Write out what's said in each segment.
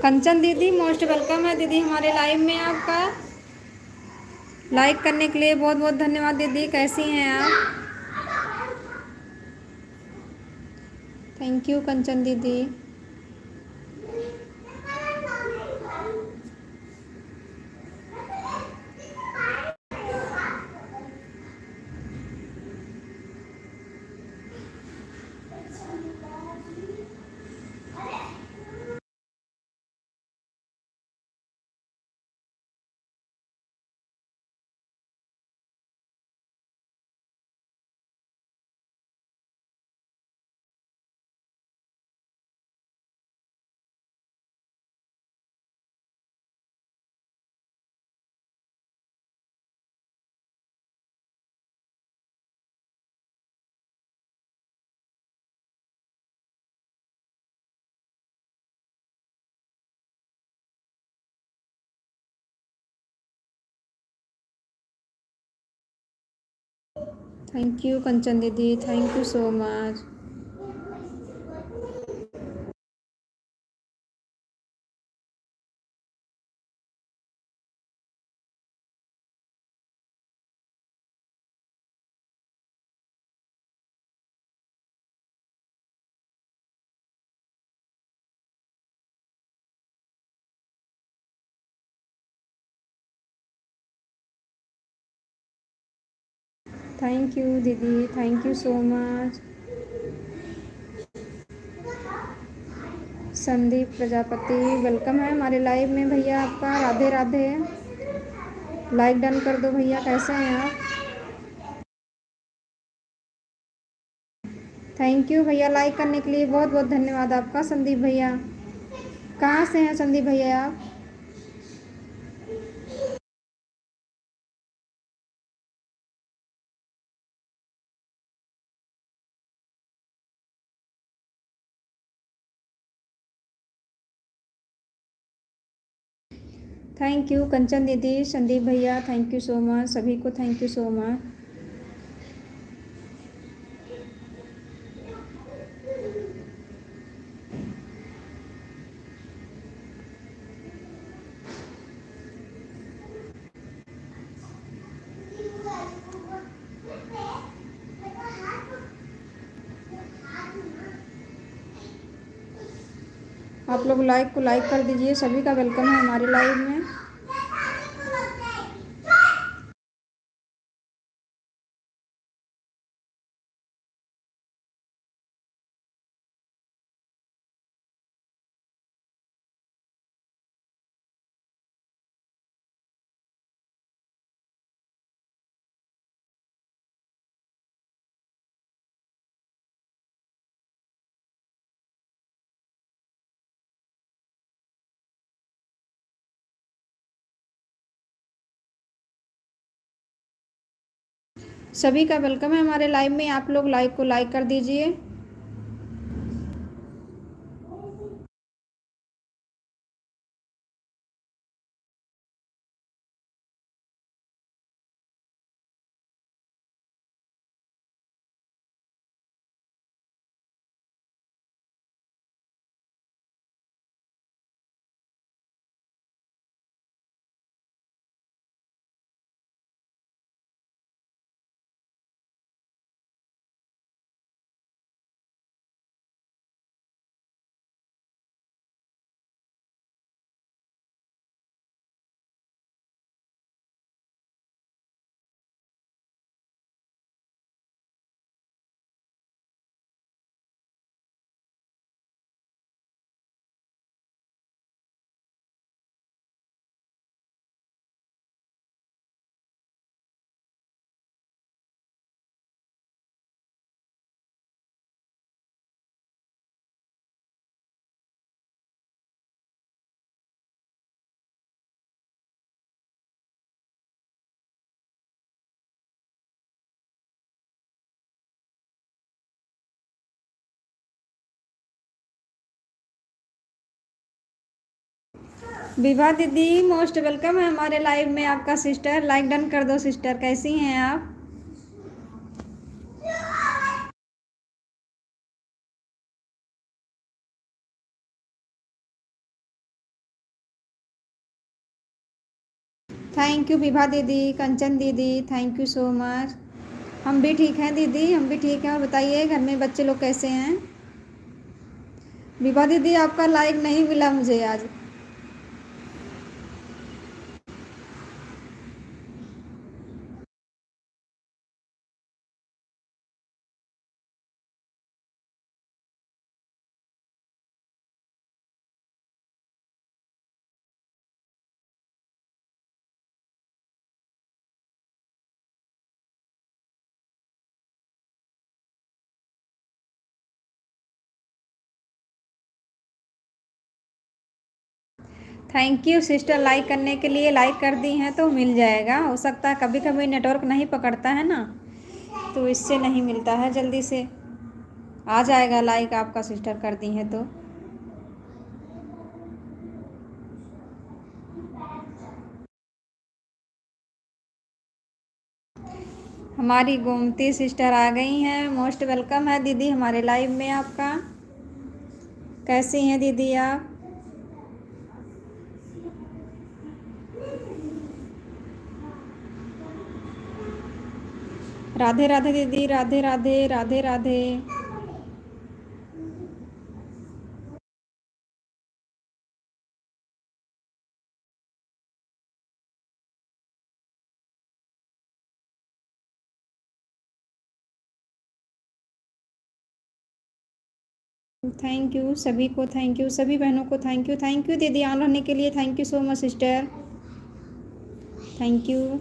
कंचन दीदी most welcome है दीदी हमारे लाइव में। आपका लाइक करने के लिए बहुत बहुत धन्यवाद दीदी। कैसी हैं आप? थैंक यू कंचन दीदी। थैंक यू कंचन दीदी, thank you so much. Thank you दीदी, thank you so much. Sandeep Prajapati welcome है हमारे लाइव में भैया आपका। राधे राधे। लाइक डन कर दो भैया। कैसे हैं आप? थैंक यू भैया लाइक करने के लिए बहुत बहुत धन्यवाद आपका संदीप भैया। कहाँ से हैं संदीप भैया आप? थैंक यू कंचन दीदी, संदीप भैया, थैंक यू सो मच। सभी को थैंक यू सो मच। आप लोग लाइक को लाइक कर दीजिए। सभी का वेलकम है हमारे लाइव में। सभी का वेलकम है हमारे लाइव में। आप लोग लाइक को लाइक कर दीजिए। विभा दीदी मोस्ट वेलकम है हमारे लाइव में आपका। सिस्टर लाइक डन कर दो सिस्टर। कैसी हैं आप? थैंक यू विभा दीदी, कंचन दीदी, थैंक यू सो मच। हम भी ठीक हैं दीदी, हम भी ठीक हैं। और बताइए घर में बच्चे लोग कैसे हैं? विभा दीदी आपका लाइक नहीं मिला मुझे आज। थैंक यू सिस्टर, लाइक करने के लिए। लाइक कर दी हैं तो मिल जाएगा। हो सकता है कभी कभी नेटवर्क नहीं पकड़ता है ना, तो इससे नहीं मिलता है जल्दी से। आ जाएगा लाइक आपका सिस्टर, कर दी हैं तो। हमारी गोमती सिस्टर आ गई हैं। मोस्ट वेलकम है दीदी हमारे लाइव में आपका। कैसी हैं दीदी आप? राधे राधे दीदी, राधे राधे, राधे राधे। थैंक यू सभी को, थैंक यू सभी बहनों को, थैंक यू दीदी ऑन रहने के लिए। Thank you so much sister, thank you.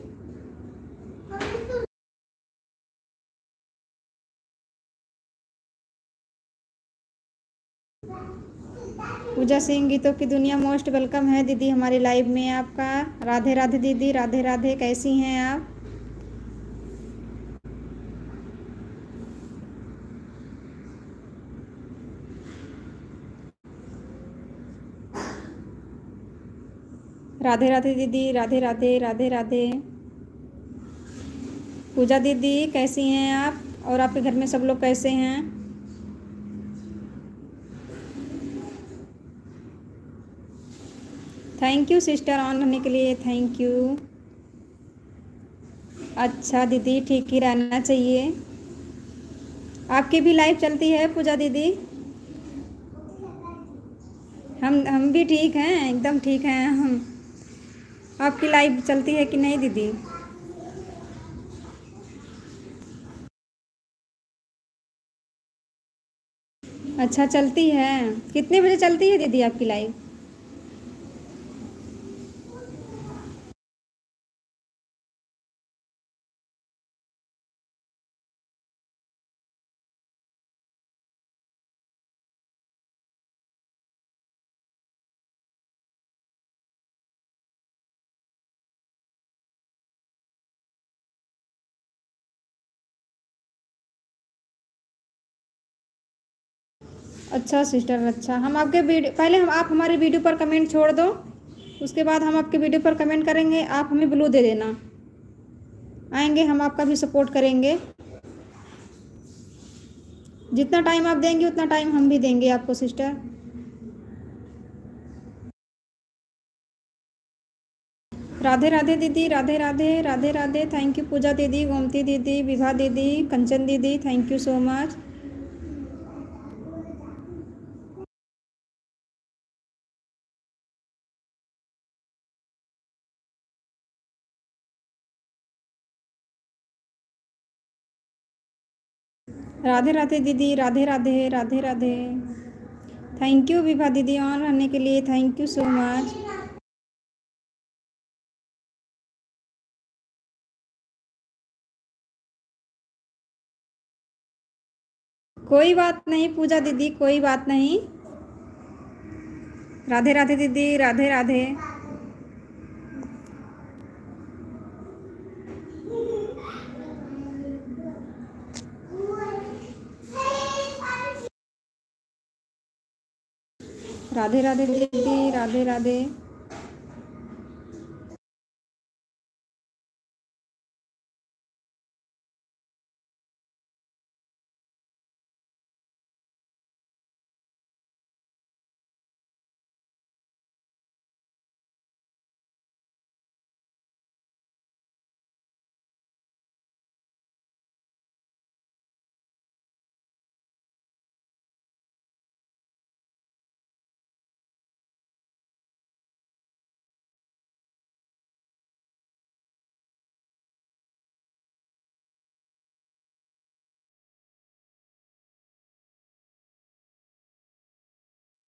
Pooja Singh, गीतों की दुनिया, मोस्ट वेलकम है दीदी हमारे लाइव में आपका। राधे राधे दीदी, राधे राधे, कैसी हैं आप? राधे राधे दीदी, राधे राधे, राधे राधे। पूजा दीदी कैसी हैं आप? और आपके घर में सब लोग कैसे हैं? थैंक यू सिस्टर ऑन रहने के लिए, थैंक यू। अच्छा दीदी, ठीक ही रहना चाहिए। आपकी भी लाइव चलती है पूजा दीदी? हम भी ठीक हैं, एकदम ठीक हैं हम। आपकी लाइव चलती है कि नहीं दीदी? अच्छा चलती है। कितने बजे चलती है दीदी आपकी लाइव? अच्छा सिस्टर, अच्छा हम आपके वीडियो पहले हम आप हमारे वीडियो पर कमेंट छोड़ दो, उसके बाद हम आपके वीडियो पर कमेंट करेंगे। आप हमें ब्लू दे देना, आएंगे हम आपका भी सपोर्ट करेंगे। जितना टाइम आप देंगे उतना टाइम हम भी देंगे आपको सिस्टर। राधे राधे दीदी, राधे राधे, राधे राधे, थैंक यू पूजा दीदी, गोमती दीदी, विभा दीदी, कंचन दीदी, thank you so much. Radhe Radhe दीदी, राधे राधे, राधे राधे, थैंक यू विभा दीदी ऑन रहने के लिए, थैंक यू सो मच। कोई बात नहीं पूजा दीदी, कोई बात नहीं। राधे राधे दीदी, राधे राधे। राधे राधे दीदी, राधे राधे।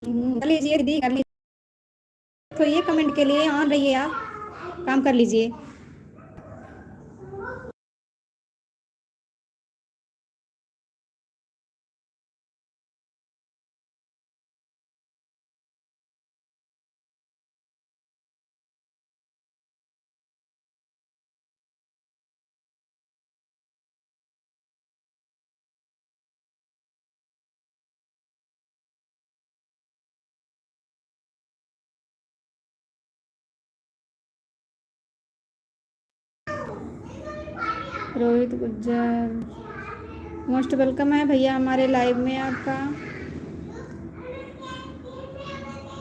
कर लीजिए दीदी, कर लीजिए। तो ये कमेंट के लिए ऑन रहिए, आप काम कर लीजिए। रोहित गुज्जर, मोस्ट वेलकम है भैया हमारे लाइव में आपका।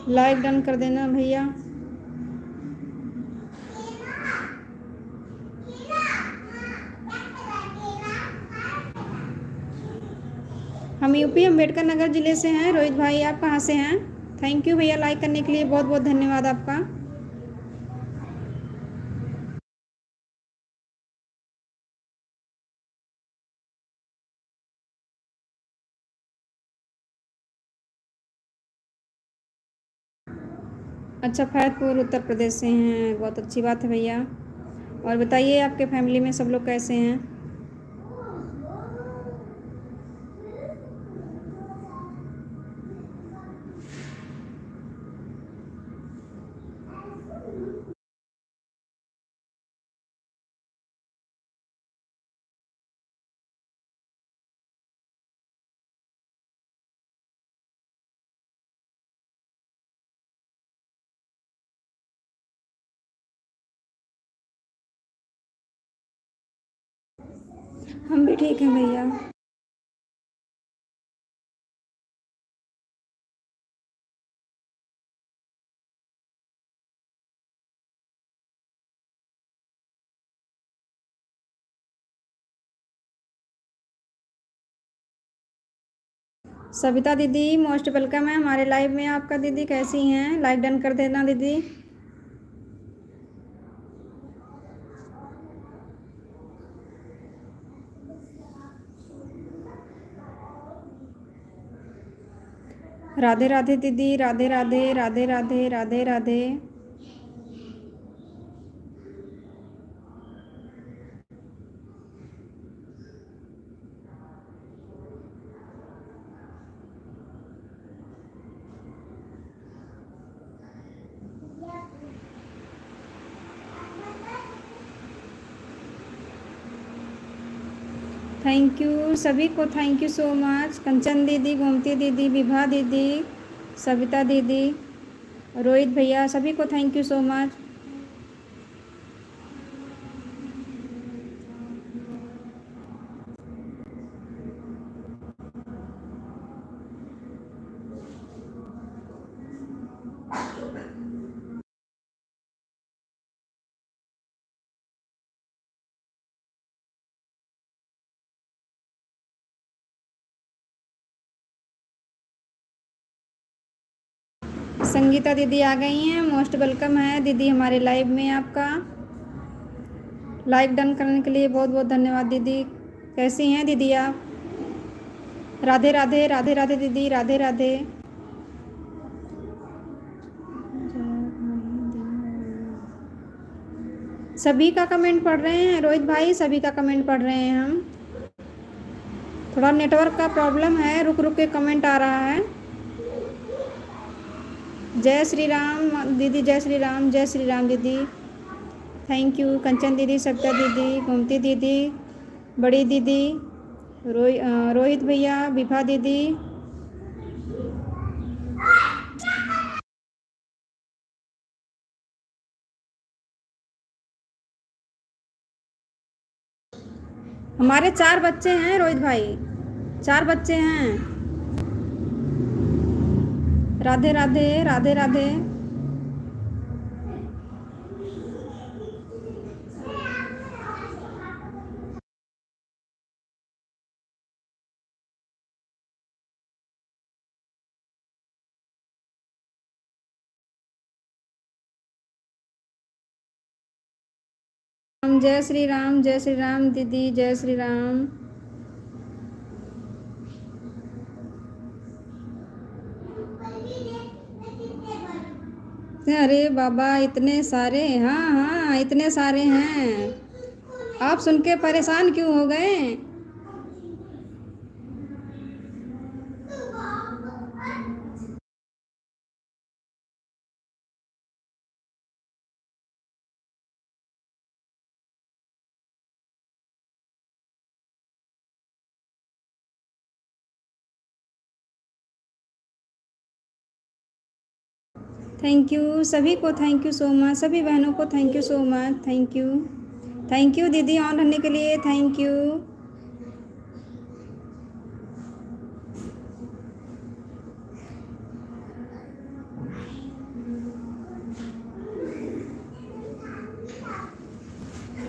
लाइक डन कर देना भैया। हम यूपी अम्बेडकर नगर ज़िले से हैं। रोहित भाई आप कहाँ से हैं? थैंक यू भैया, लाइक करने के लिए बहुत बहुत धन्यवाद आपका। अच्छा, फैजपुर उत्तर प्रदेश से हैं, बहुत अच्छी बात है भैया। और बताइए आपके फैमिली में सब लोग कैसे हैं? हम भी ठीक हैं भैया। सविता दीदी मोस्ट वेलकम है हमारे लाइव में आपका। दीदी कैसी हैं? लाइक डन कर देना दीदी। राधे राधे दीदी, राधे राधे, राधे राधे, राधे राधे। थैंक यू सभी को, thank you so much. Kanchan दीदी, गोमती दीदी, विभा दीदी, सविता दीदी, रोहित भैया, सभी को thank you so much. Sangeeta दीदी आ गई हैं, मोस्ट वेलकम है दीदी हमारे लाइव में आपका। लाइक डन करने के लिए बहुत बहुत धन्यवाद दीदी। कैसी हैं दीदी आप? राधे राधे, राधे राधे दीदी, राधे राधे। सभी का कमेंट पढ़ रहे हैं रोहित भाई, सभी का कमेंट पढ़ रहे हैं हम। थोड़ा नेटवर्क का प्रॉब्लम है, रुक रुक के कमेंट आ रहा है। जय श्री राम दीदी, जय श्री राम, जय श्री राम दीदी। थैंक यू कंचन दीदी, सविता दीदी, गोमती दीदी, बड़ी दीदी, रोहित भैया, विभा दीदी। हमारे 4 बच्चे हैं रोहित भाई, 4 बच्चे हैं। राधे राधे, राधे राधे। जय श्री राम, जय श्री राम दीदी, जय श्री राम। अरे बाबा इतने सारे, हाँ हाँ इतने सारे हैं। आप सुन के परेशान क्यों हो गए? थैंक यू सभी को, थैंक यू सो मच, सभी बहनों को thank you so much, thank you. Thank you दीदी ऑन रहने के लिए, थैंक यू।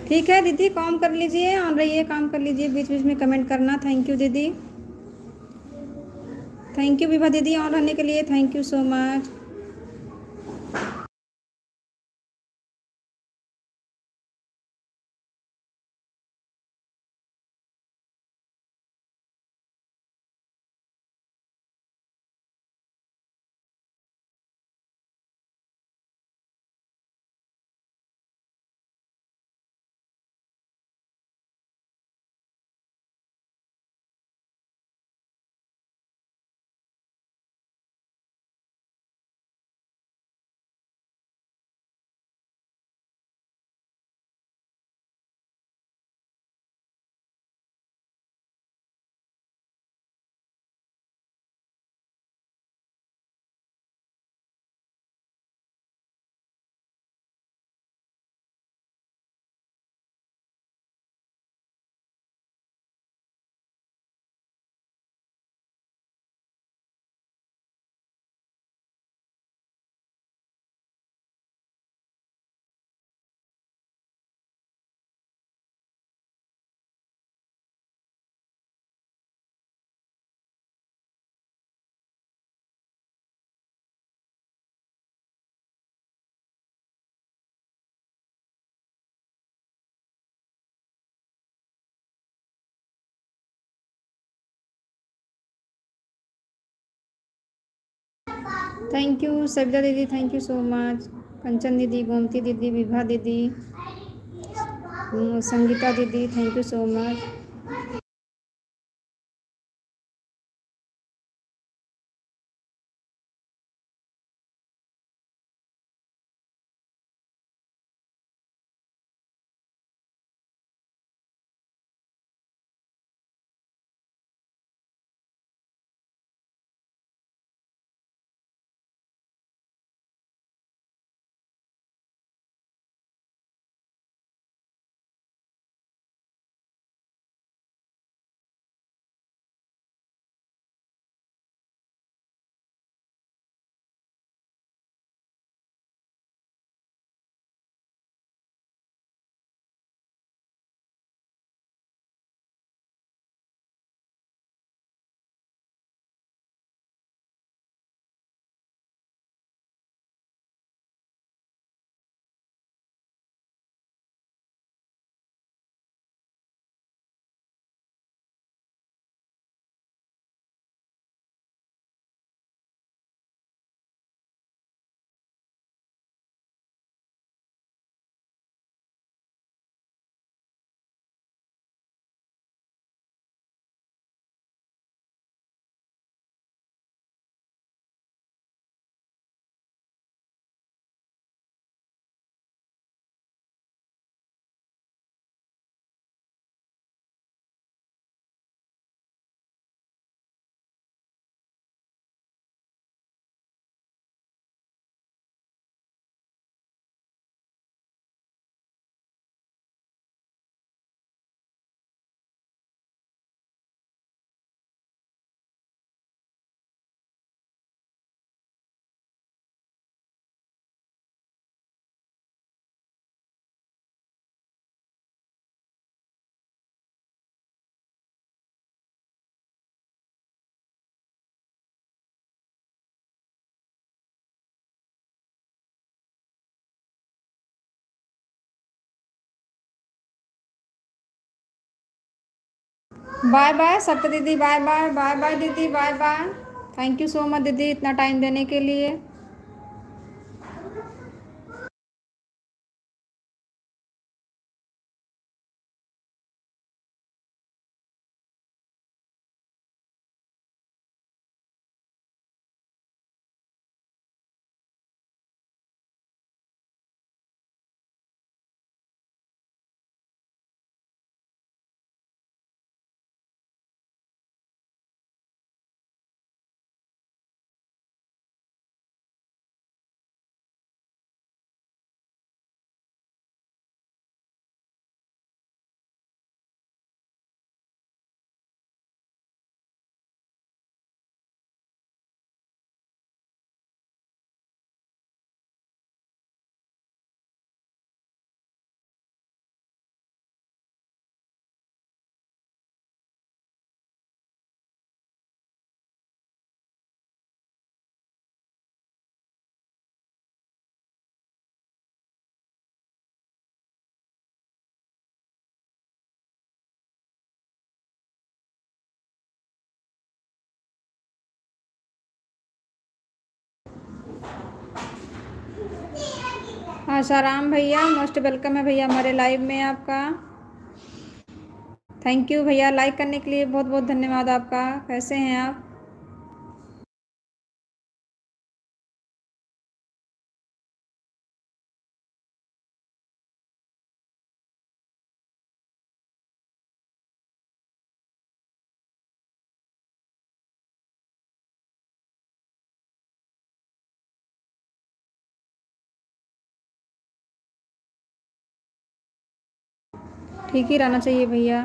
ठीक है दीदी, काम कर लीजिए, ऑन रहिए, काम कर लीजिए, बीच बीच में कमेंट करना। थैंक यू दीदी, थैंक यू विभा दीदी ऑन रहने के लिए, thank you so much. Thank you Savita दीदी, thank you so much. Kanchan दीदी, गोमती दीदी, विभा दीदी, संगीता दीदी, thank you so much. Bye bye सप्त दीदी, बाय बाय, बाय बाय दीदी, bye bye. Thank you so much दीदी इतना टाइम देने के लिए। आशाराम भैया मोस्ट वेलकम है भैया हमारे लाइव में आपका। थैंक यू भैया, लाइक करने के लिए बहुत बहुत धन्यवाद आपका। कैसे हैं आप? ठीक ही रहना चाहिए भैया।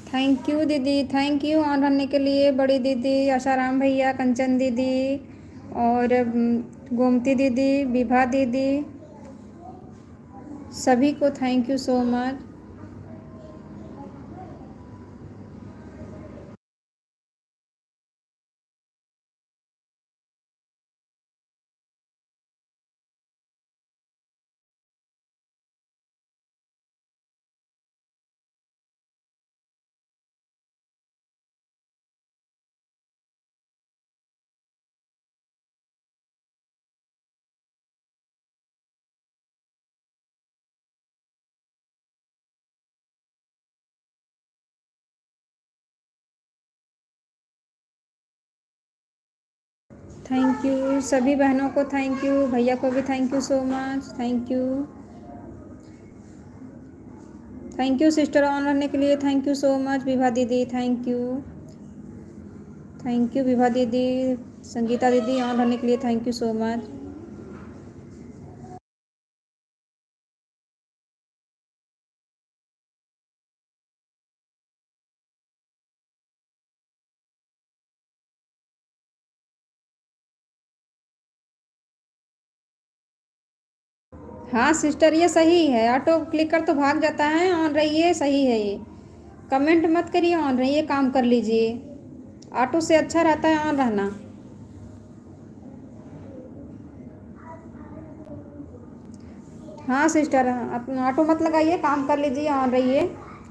थैंक यू दीदी, थैंक यू ऑन रहने के लिए। बड़ी दीदी, आशाराम भैया, कंचन दीदी और गोमती दीदी, विभा दीदी, सभी को thank you so much. Thank you सभी बहनों को, थैंक यू भैया को भी, thank you so much. Thank you, thank you sister on रहने के लिए, thank you so much. Vibha दीदी thank you, thank you Vibha दीदी। संगीता दीदी ऑन रहने के लिए थैंक यू सो मच। हाँ सिस्टर ये सही है, ऑटो क्लिकर तो भाग जाता है। ऑन रहिए, सही है ये। कमेंट मत करिए, ऑन रहिए, काम कर लीजिए। ऑटो से अच्छा रहता है ऑन रहना। हाँ सिस्टर, अपना ऑटो मत लगाइए, काम कर लीजिए, ऑन रहिए,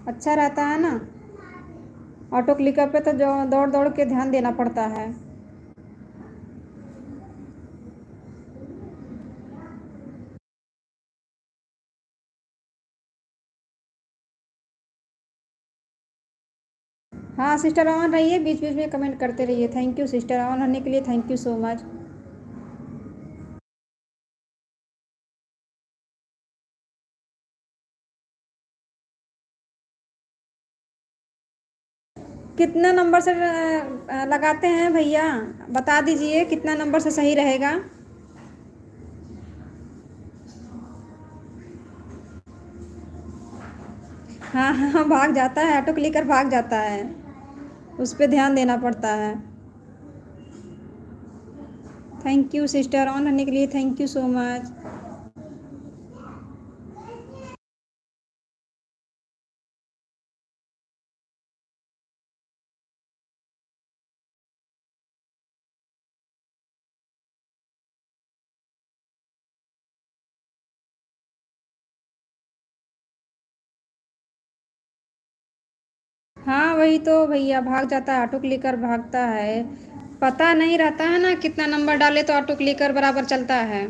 अच्छा रहता है ना। ऑटो क्लिकर पे तो जो दौड़ दौड़ के ध्यान देना पड़ता है। हाँ सिस्टर ऑन रहिए, बीच बीच में कमेंट करते रहिए। थैंक यू सिस्टर ऑन रहने के लिए, थैंक यू सो मच। कितना नंबर से लगाते हैं भैया, बता दीजिए कितना नंबर से सही रहेगा। हाँ हाँ भाग जाता है, ऑटो क्लिकर भाग जाता है, उस पर ध्यान देना पड़ता है। थैंक यू सिस्टर ऑन रहने के लिए, थैंक यू सो मच। हाँ वही तो भैया, भाग जाता है, ऑटो क्लिकर भागता है। पता नहीं रहता है ना कितना नंबर डाले तो ऑटो क्लिकर बराबर चलता है।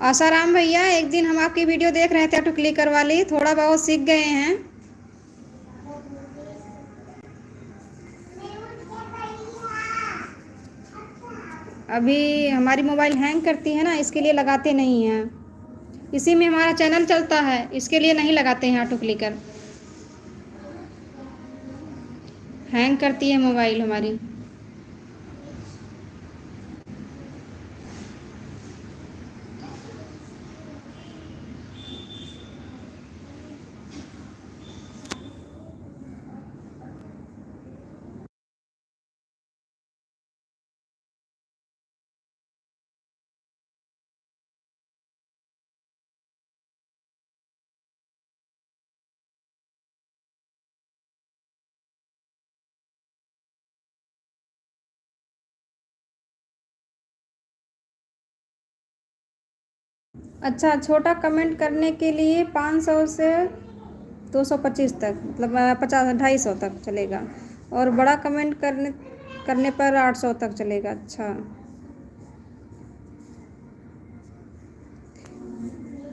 आसाराम भैया, एक दिन हम आपकी वीडियो देख रहे थे ऑटो क्लिकर वाली, थोड़ा बहुत सीख गए हैं। अभी हमारी मोबाइल हैंग करती है ना, इसके लिए लगाते नहीं हैं। इसी में हमारा चैनल चलता है, इसके लिए नहीं लगाते हैं ऑटो क्लिकर। हैंग करती है मोबाइल हमारी। अच्छा, छोटा कमेंट करने के लिए 500 से 225 तक, मतलब 50 250 तक चलेगा। और बड़ा कमेंट करने करने पर 800 तक चलेगा। अच्छा,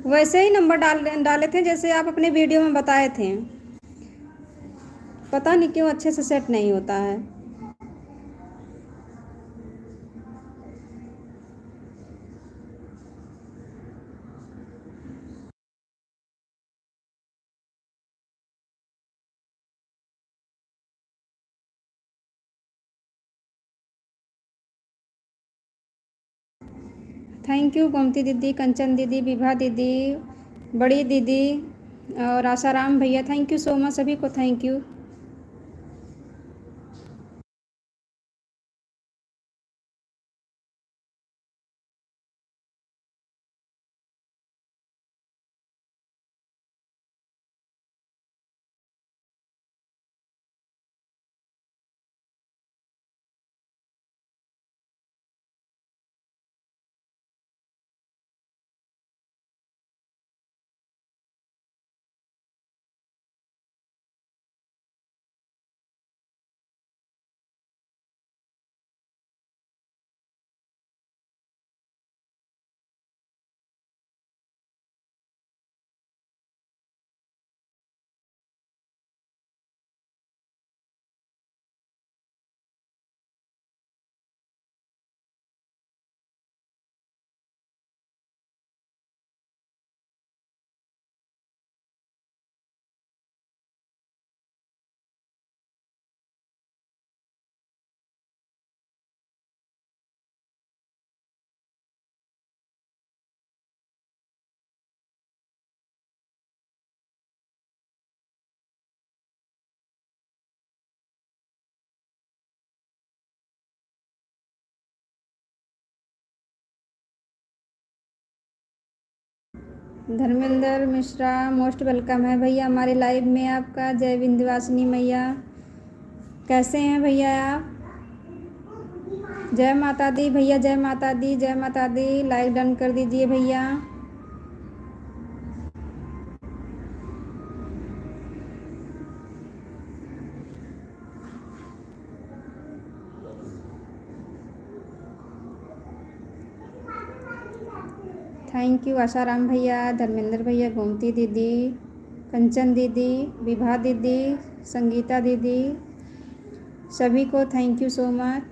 वैसे ही नंबर डाले थे जैसे आप अपने वीडियो में बताए थे। पता नहीं क्यों अच्छे से सेट नहीं होता है। थैंक यू गोमती दीदी, कंचन दीदी, विभा दीदी, बड़ी दीदी और आसाराम भैया, थैंक यू सो मच, सभी को thank you. Dharmendra Mishra most welcome है भैया हमारे लाइव में आपका। जय विंध्यवासिनी मैया, कैसे हैं भैया आप? जय माता दी भैया, जय माता दी, जय माता दी। लाइक डन कर दीजिए भैया। थैंक यू आशाराम भैया, धर्मेंद्र भैया, गोमती दीदी, कंचन दीदी, विभा दीदी, संगीता दीदी, सभी को thank you so much.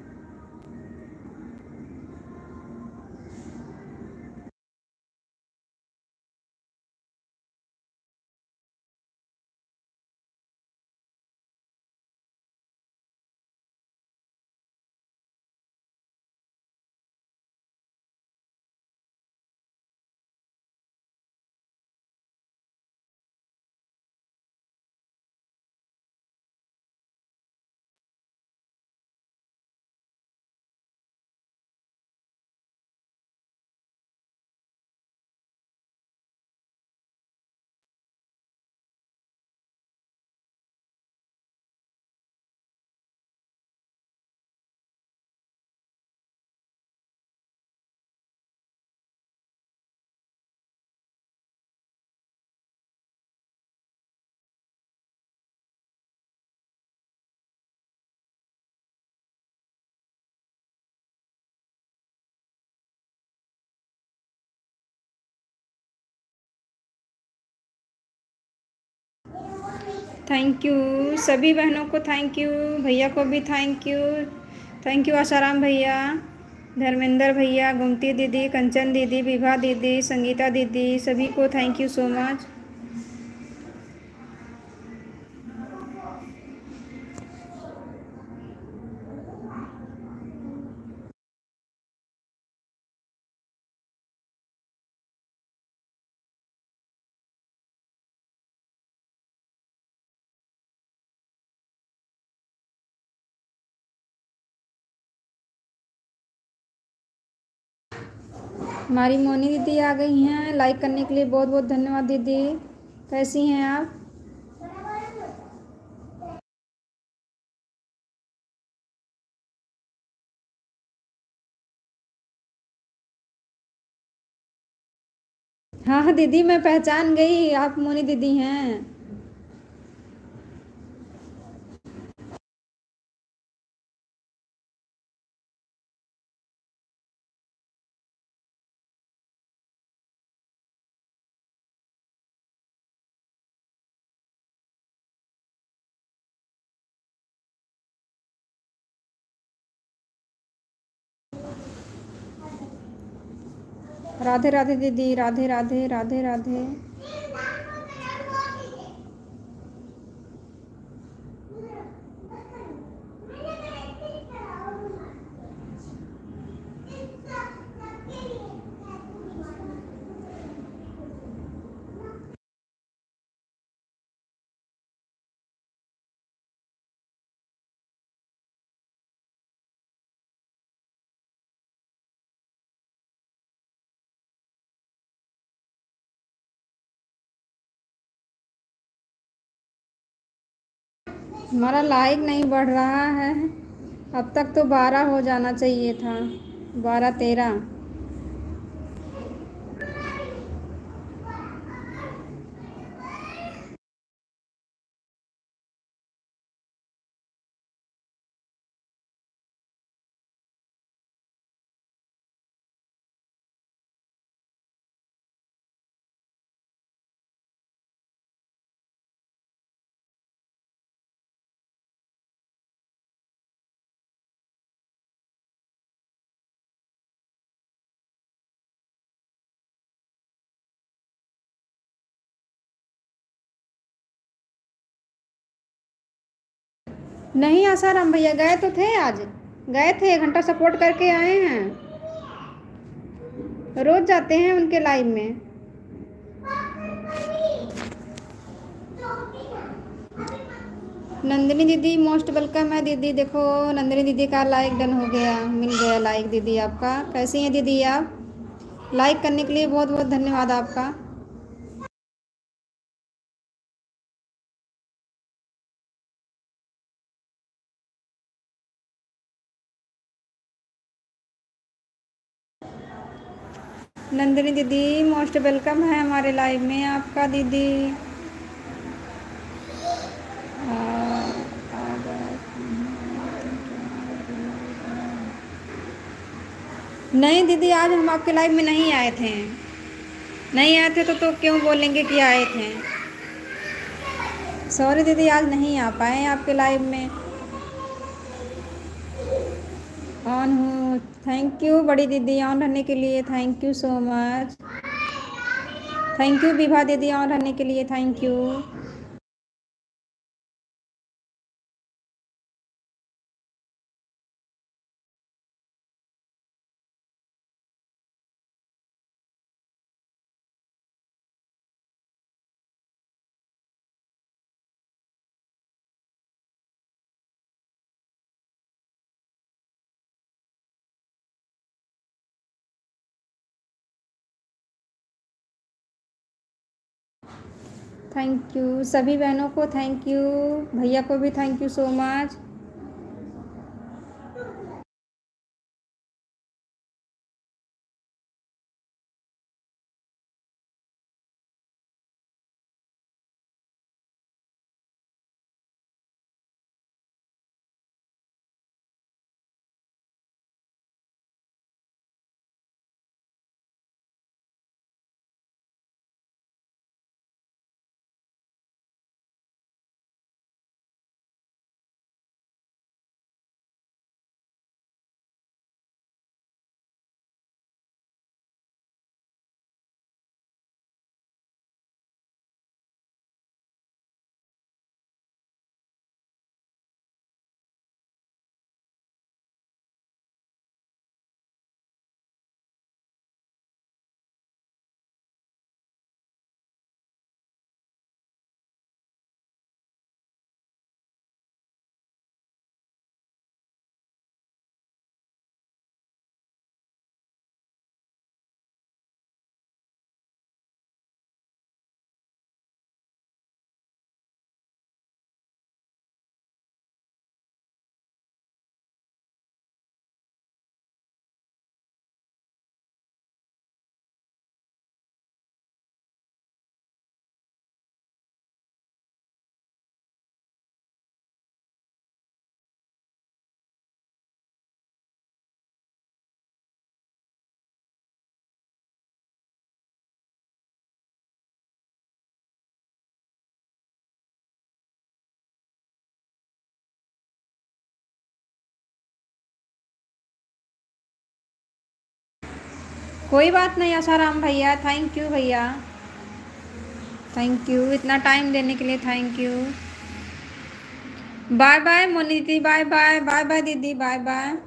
Thank you सभी बहनों को, थैंक यू भैया को भी thank you. Thank you Asaram भैया, धर्मेंद्र भैया, गोमती दीदी, कंचन दीदी, विभा दीदी, संगीता दीदी, सभी को थैंक यू सो मच। हमारी मोनी दीदी आ गई हैं लाइक करने के लिए, बहुत बहुत धन्यवाद दीदी। कैसी हैं आप? हाँ हाँ दीदी, मैं पहचान गई, आप मोनी दीदी हैं। राधे राधे दीदी, राधे राधे, राधे राधे। हमारा लाइक नहीं बढ़ रहा है। अब तक तो 12 हो जाना चाहिए था, 12 13। नहीं आसाराम भैया गए तो थे आज, गए थे 1 घंटा सपोर्ट करके आए हैं। रोज जाते हैं उनके लाइव में। नंदिनी दीदी मोस्ट वेलकम है दीदी। देखो नंदिनी दीदी का लाइक डन हो गया, मिल गया लाइक दीदी आपका। कैसी हैं दीदी आप? लाइक करने के लिए बहुत बहुत धन्यवाद आपका। नंदिनी दीदी मोस्ट वेलकम है हमारे लाइव में आपका दीदी। नहीं दीदी आज हम आपके लाइव में नहीं आए थे। नहीं आए थे तो क्यों बोलेंगे कि आए थे। सॉरी दीदी आज नहीं आ पाए आपके लाइव में। ऑन हूँ। थैंक यू बड़ी दीदी ऑन रहने के लिए, thank you so much. Thank you Vibha दीदी ऑन रहने के लिए, थैंक यू। थैंक यू सभी बहनों को, थैंक यू भैया को भी, थैंक यू सो मच। कोई बात नहीं आसाराम भैया, थैंक यू भैया, थैंक यू इतना टाइम देने के लिए, thank you. Bye bye Moni दीदी, बाय बाय, बाय बाय दीदी, बाय बाय।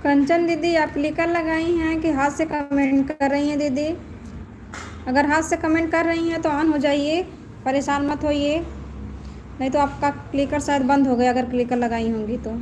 कंचन दीदी आप क्लिकर लगाई हैं कि हाथ से कमेंट कर रही हैं दीदी? अगर हाथ से कमेंट कर रही हैं तो ऑन हो जाइए, परेशान मत होइए, नहीं तो आपका क्लिकर शायद बंद हो गया अगर क्लिकर लगाई होंगी तो।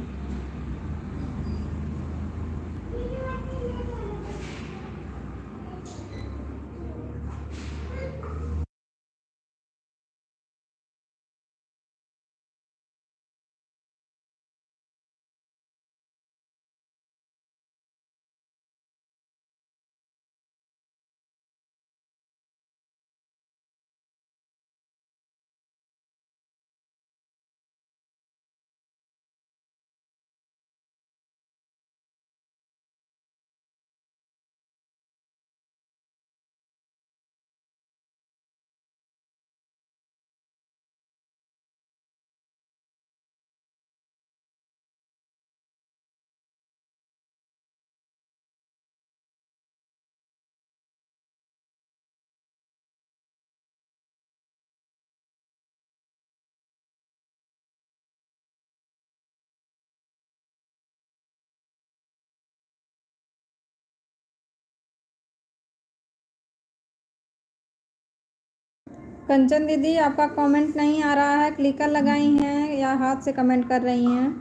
कंचन दीदी आपका कमेंट नहीं आ रहा है, क्लिकर लगाई हैं या हाथ से कमेंट कर रही हैं?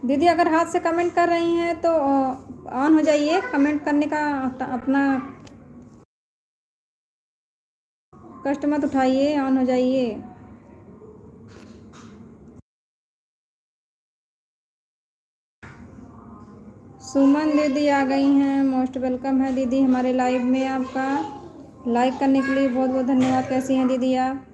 दीदी अगर हाथ से कमेंट कर रही हैं तो ऑन हो जाइए, कमेंट करने का अपना कष्ट मत उठाइए, ऑन हो जाइए। सुमन दीदी आ गई हैं, मोस्ट वेलकम है दीदी हमारे लाइव में आपका। लाइक करने के लिए बहुत बहुत धन्यवाद। कैसी हैं दीदी आप?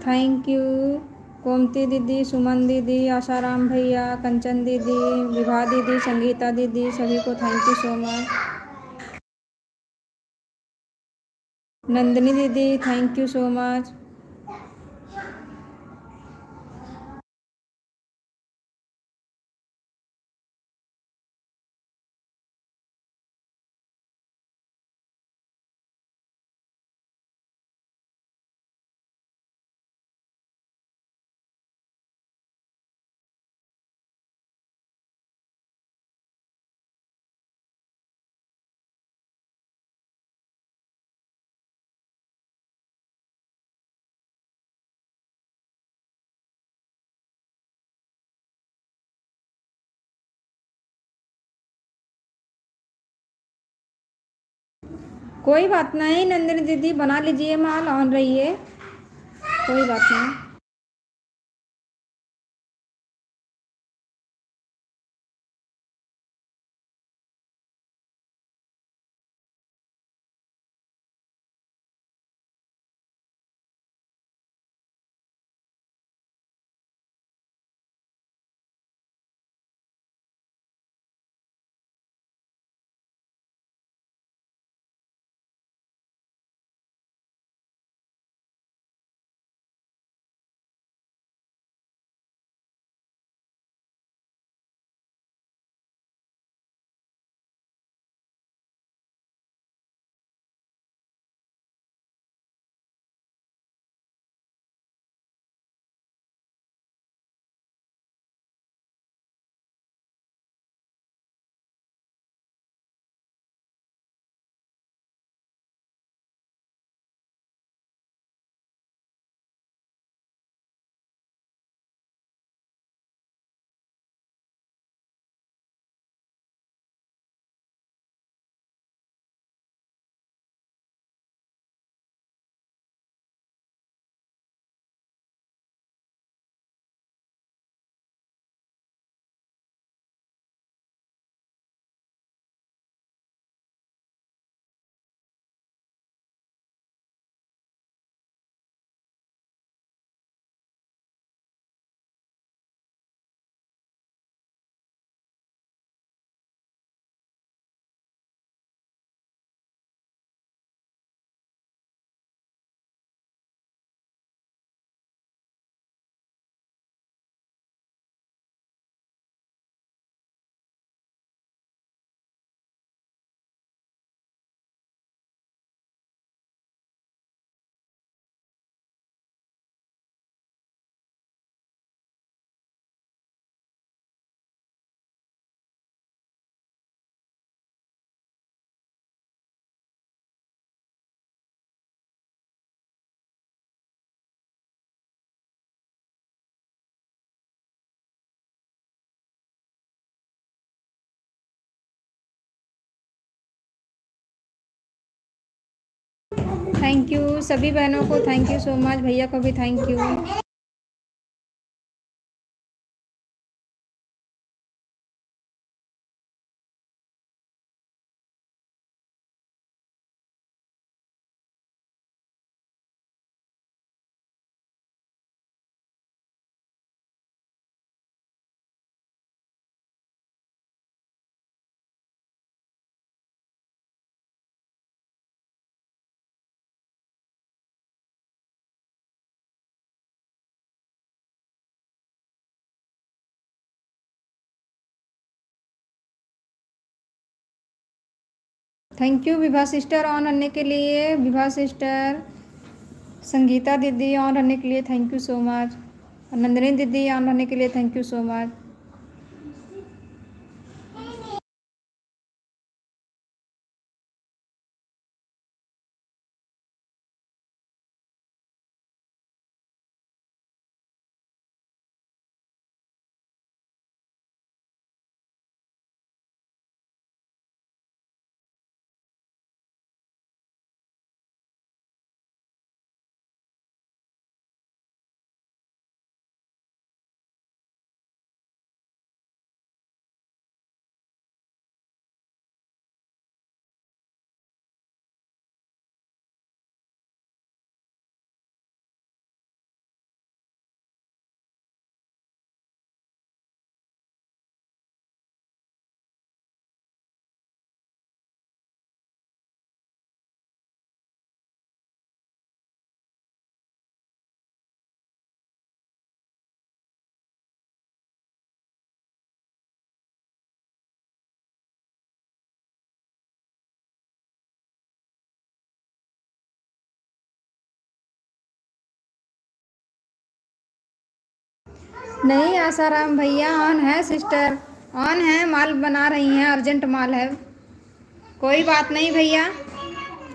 थैंक यू गोमती दीदी, सुमन दीदी, आशाराम भैया, कंचन दीदी, विभा दीदी, संगीता दीदी, सभी को thank you so much. Nandini दीदी थैंक यू सो मच। कोई बात नहीं नंदिनी दीदी, बना लीजिए माल, ऑन रहिए, कोई बात नहीं। थैंक यू सभी बहनों को, थैंक यू सो मच, भैया को भी thank you. Thank you Vibha sister on रहने के लिए, विभा सिस्टर, संगीता दीदी ऑन रहने के लिए thank you so much, Nandini दीदी ऑन रहने के लिए थैंक यू सो मच। नहीं आसाराम भैया ऑन है सिस्टर, ऑन है, माल बना रही हैं, अर्जेंट माल है। कोई बात नहीं भैया,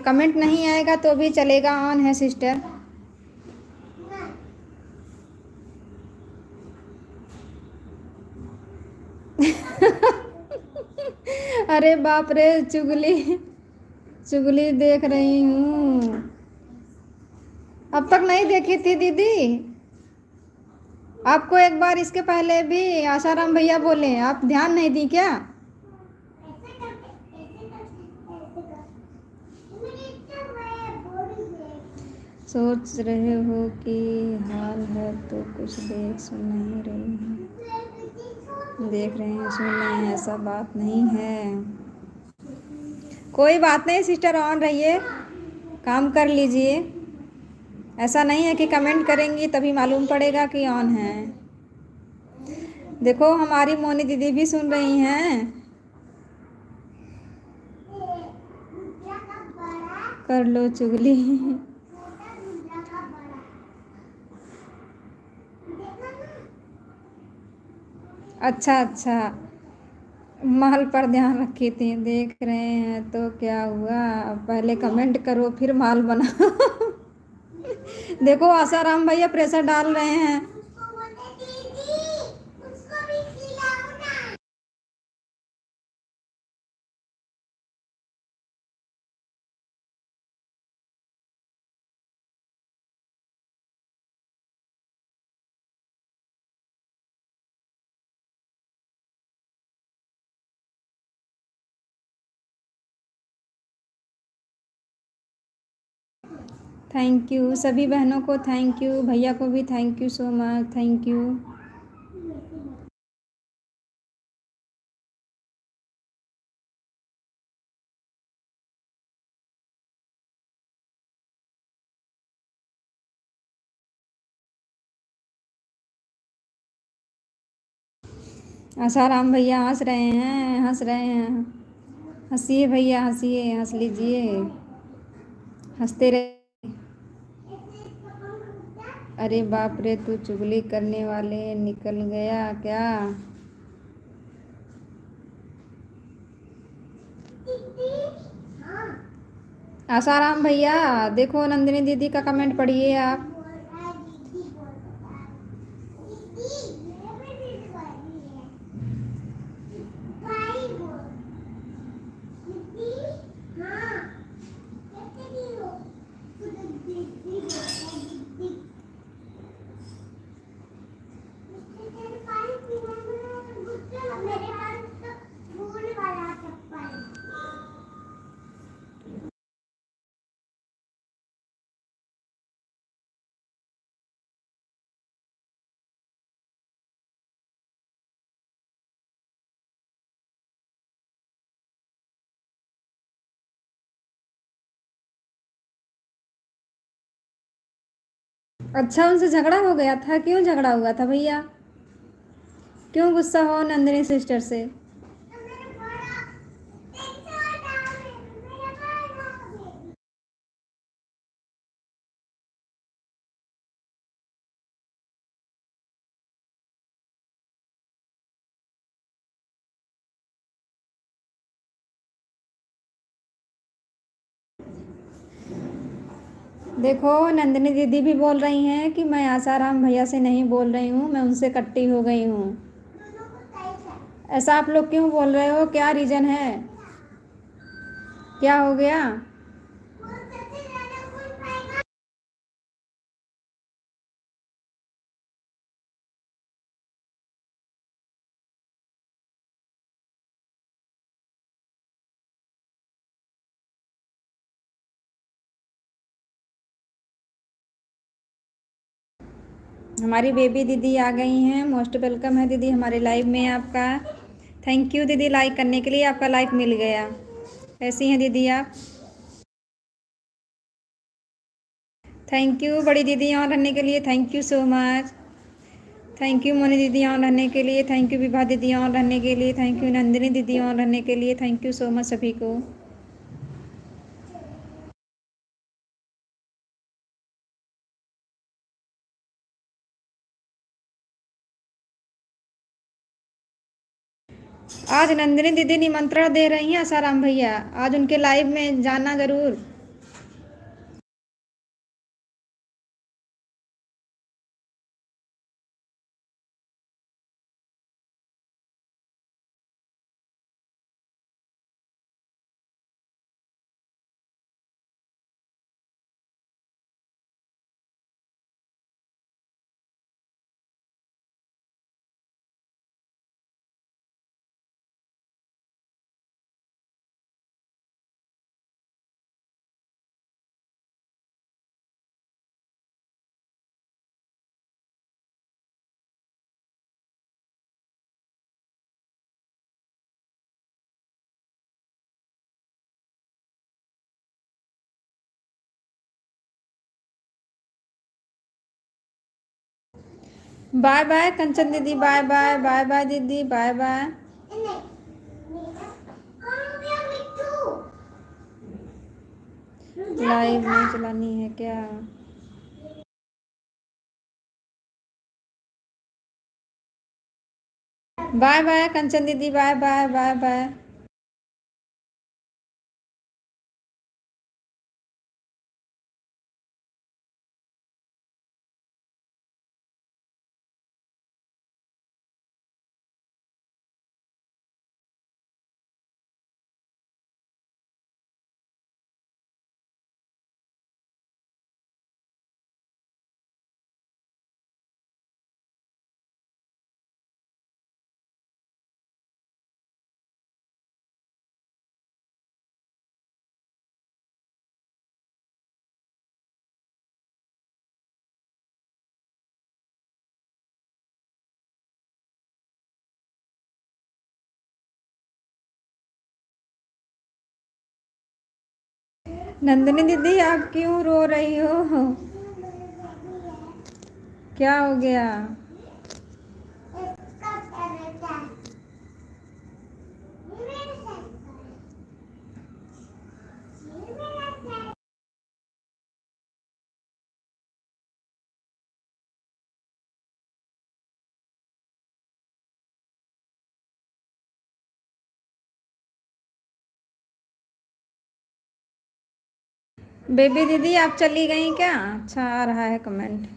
कमेंट नहीं आएगा तो भी चलेगा, ऑन है सिस्टर। अरे बाप रे, चुगली चुगली देख रही हूँ। अब तक नहीं देखी थी दीदी, आपको एक बार इसके पहले भी आसाराम भैया बोले, आप ध्यान नहीं दी क्या? सोच रहे हो कि हाल है तो कुछ देख सुन नहीं रही हैं, देख रहे हैं सुन रहे हैं, ऐसा बात नहीं है। कोई बात नहीं सिस्टर, ऑन रहिए, काम कर लीजिए। ऐसा नहीं है कि कमेंट करेंगी तभी मालूम पड़ेगा कि ऑन है। देखो हमारी मोनी दीदी भी सुन रही हैं। कर लो चुगली। अच्छा अच्छा, महल पर ध्यान रखी थी, देख रहे हैं तो क्या हुआ, पहले कमेंट करो फिर माल बनाओ। देखो आसाराम भैया प्रेशर डाल रहे हैं। थैंक यू सभी बहनों को, थैंक यू भैया को भी thank you so much, thank you. Asaram भैया हंस रहे हैं, हंस रहे हैं, हंसिए भैया हंसिए, हंस लीजिए, हंसते रहे। अरे बाप रे, तू चुगली करने वाले निकल गया क्या? आसाराम भैया देखो, नंदिनी दीदी का कमेंट पढ़िए आप। अच्छा, उनसे झगड़ा हो गया था? क्यों झगड़ा हुआ था भैया? क्यों गुस्सा हो नंदिनी सिस्टर से? देखो, नंदिनी दीदी भी बोल रही हैं कि मैं आसाराम भैया से नहीं बोल रही हूँ, मैं उनसे कट्टी हो गई हूँ। ऐसा आप लोग क्यों बोल रहे हो? क्या रीज़न है? क्या हो गया? हमारी बेबी दीदी आ गई हैं। मोस्ट वेलकम है दीदी हमारे लाइव में आपका। थैंक यू दीदी लाइक करने के लिए, आपका लाइक मिल गया। कैसी हैं दीदी आप? थैंक यू बड़ी दीदी ऑन रहने के लिए, thank you so much. Thank you Moni दीदी ऑन रहने के लिए, थैंक यू विभा दीदी ऑन रहने के लिए, थैंक यू नंदिनी दीदी ऑन रहने के लिए, थैंक यू सो मच सभी को। आज नंदिनी दीदी निमंत्रण दे रही हैं आसाराम भैया, आज उनके लाइव में जाना ज़रूर। बाय बाय कंचन दीदी, बाय बाय, बाय बाय दीदी, बाय बाय। लाइव नहीं चलानी है क्या? बाय बाय कंचन दीदी, bye bye, bye bye. Nandini दीदी आप क्यों रो रही हो? क्या हो गया? बेबी दीदी आप चली गई क्या? अच्छा आ रहा है कमेंट।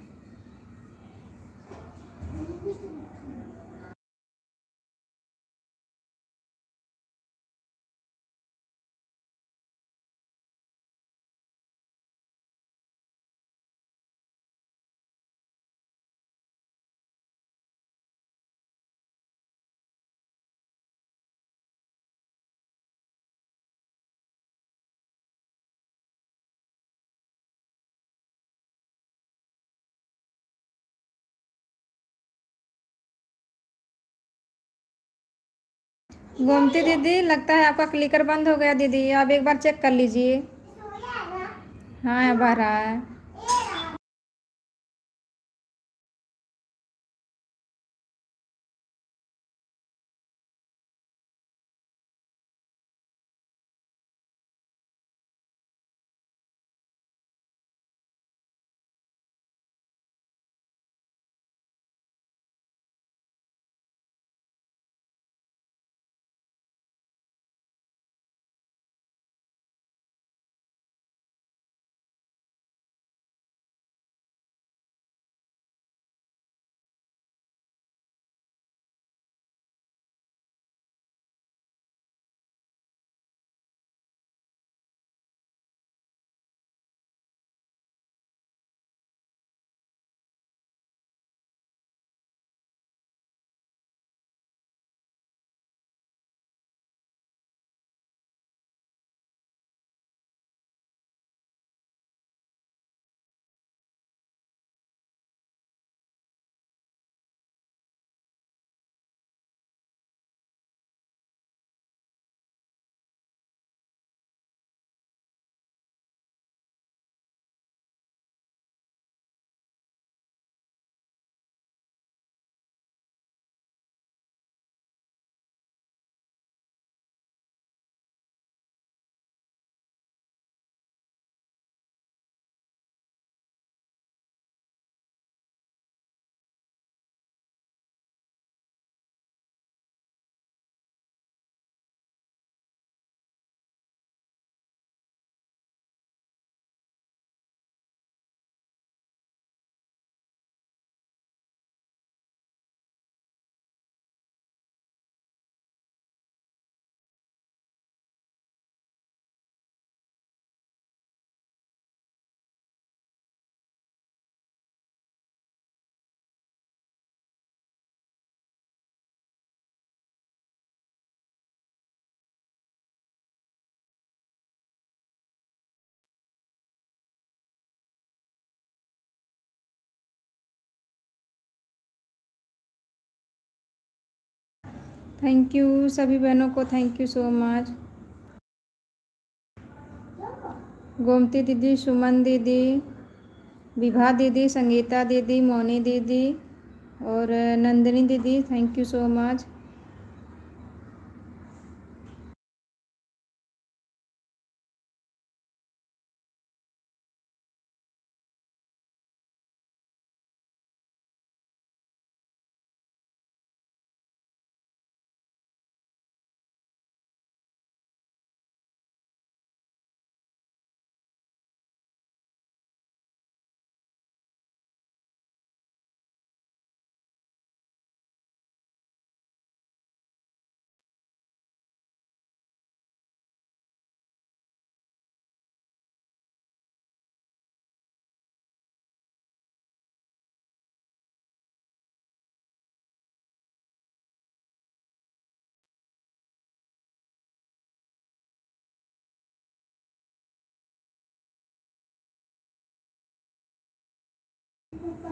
गोमती दीदी लगता है आपका क्लिकर बंद हो गया दीदी, आप एक बार चेक कर लीजिए। हाँ अब आ रहा है। थैंक यू सभी बहनों को, thank you so much. Gomti दीदी, सुमन दीदी, विभा दीदी, संगीता दीदी, मोनी दीदी और नंदिनी दीदी, thank you so much.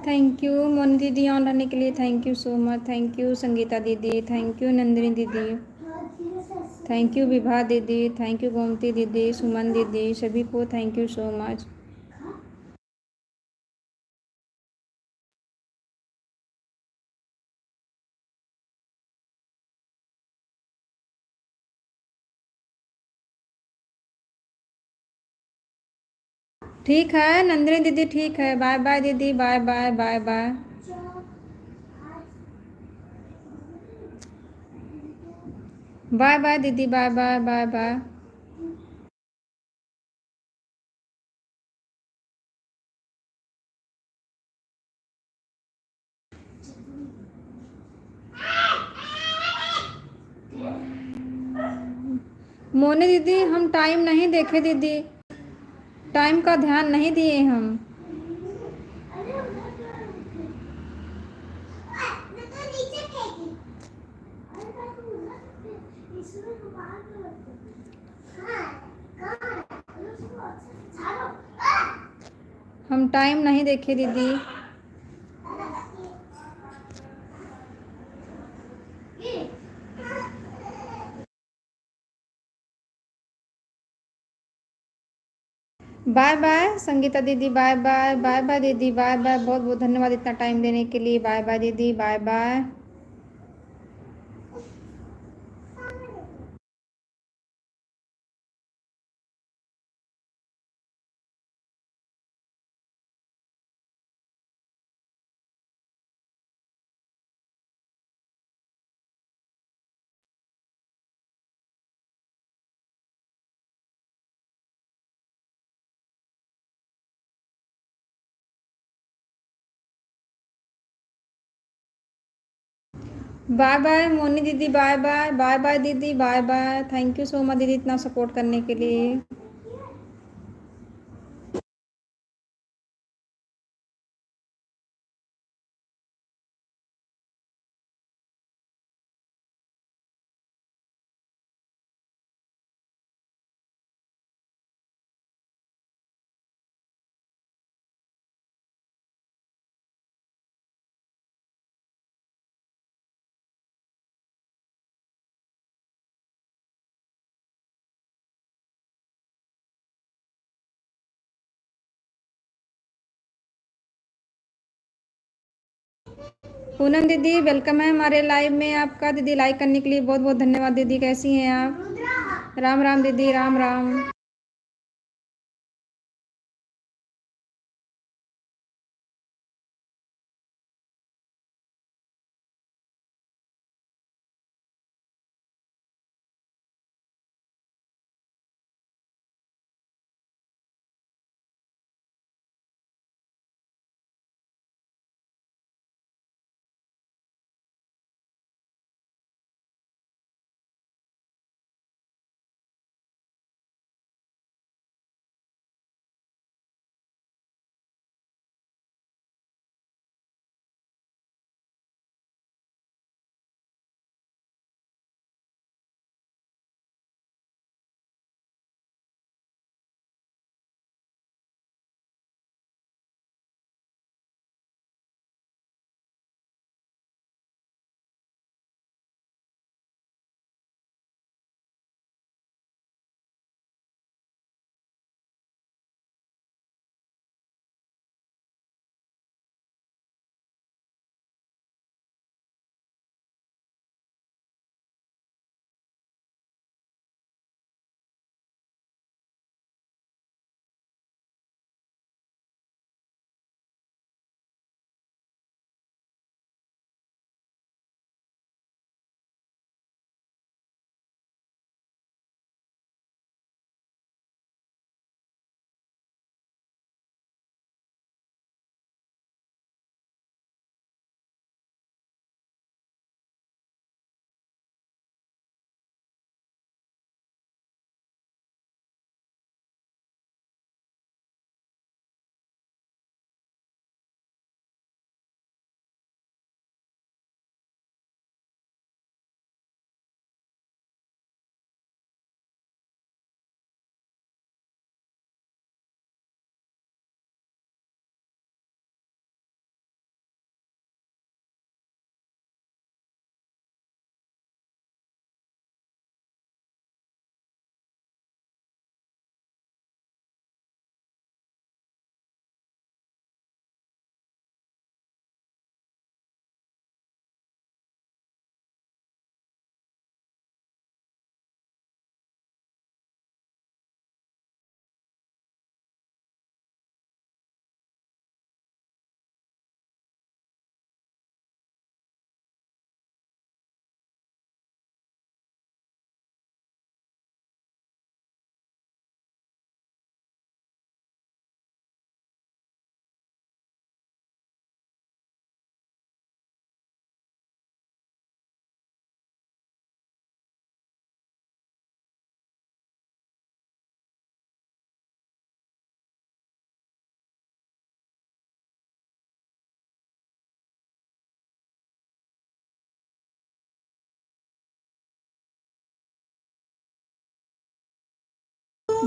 Thank you Moni दीदी ऑन रहने के लिए, thank you so much. Thank you Sangeeta दीदी, थैंक यू नंदिनी दीदी, थैंक यू विभा दीदी, थैंक यू गोमती दीदी, सुमन दीदी, सभी को थैंक यू सो मच। ठीक है नंदिनी दीदी, ठीक है, बाय बाय दीदी, bye bye bye bye. Bye bye दीदी, bye bye bye bye. Moni दीदी हम टाइम नहीं देखे दीदी, टाइम का ध्यान नहीं दिए हम। हम टाइम नहीं देखे दीदी। बाय बाय संगीता दीदी, बाय बाय बाय बाय दीदी, बाय बाय, बहुत बहुत धन्यवाद इतना टाइम देने के लिए। बाय बाय दीदी, bye bye. Bye bye Moni दीदी, बाय बाय बाय बाय दीदी, bye bye, thank you so much दीदी इतना सपोर्ट करने के लिए। पूनम दीदी वेलकम है हमारे लाइव में आपका। दीदी लाइक करने के लिए बहुत बहुत धन्यवाद दीदी, कैसी हैं आप? राम राम दीदी, राम राम।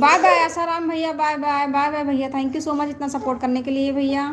बाय बाय आसाराम भैया, बाय बाय, बाय बाय भैया, थैंक यू सो मच इतना सपोर्ट करने के लिए भैया।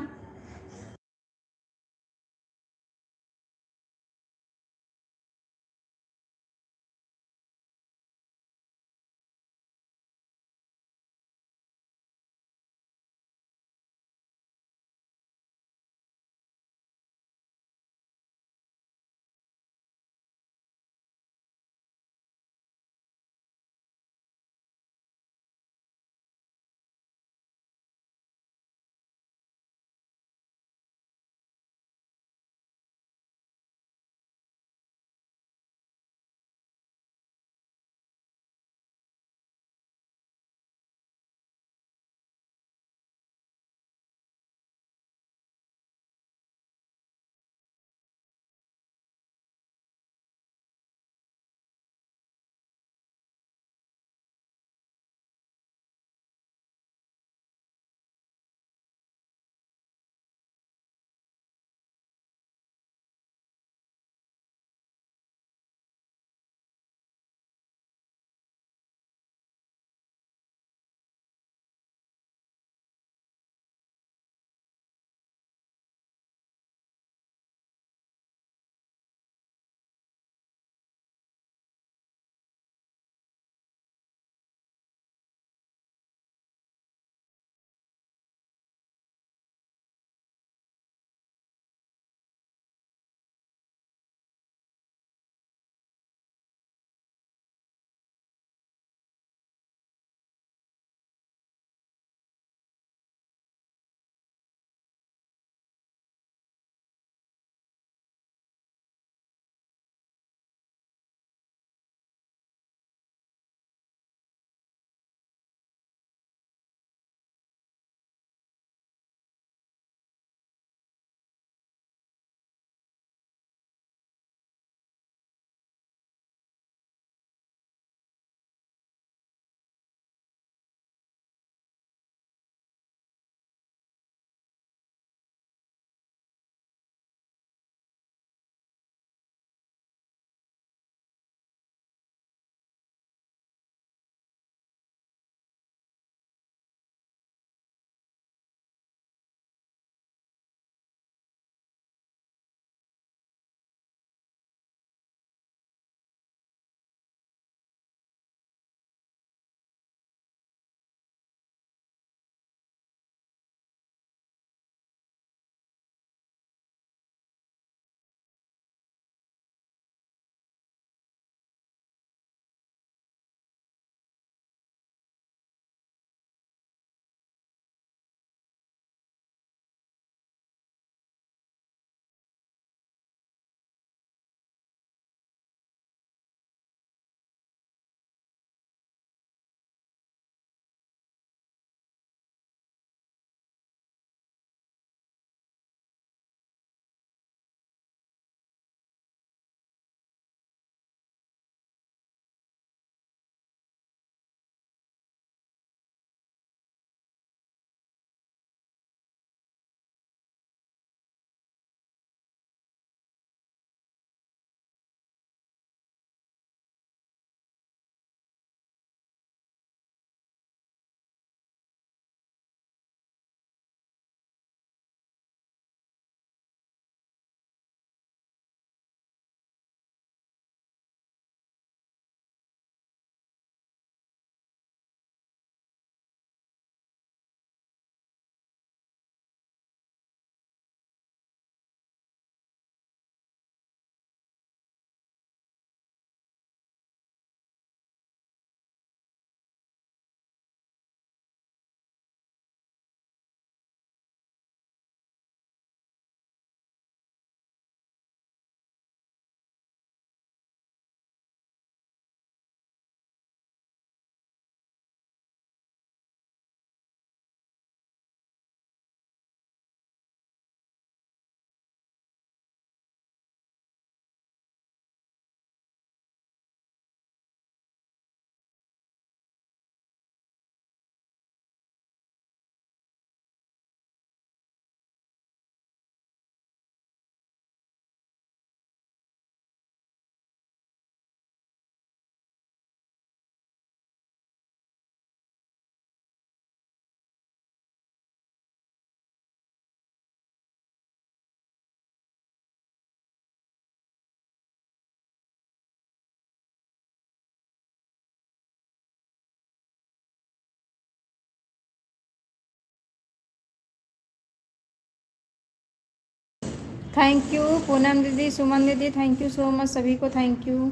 थैंक यू पूनम दीदी, सुमन दीदी, थैंक यू सो मच, सभी को थैंक यू।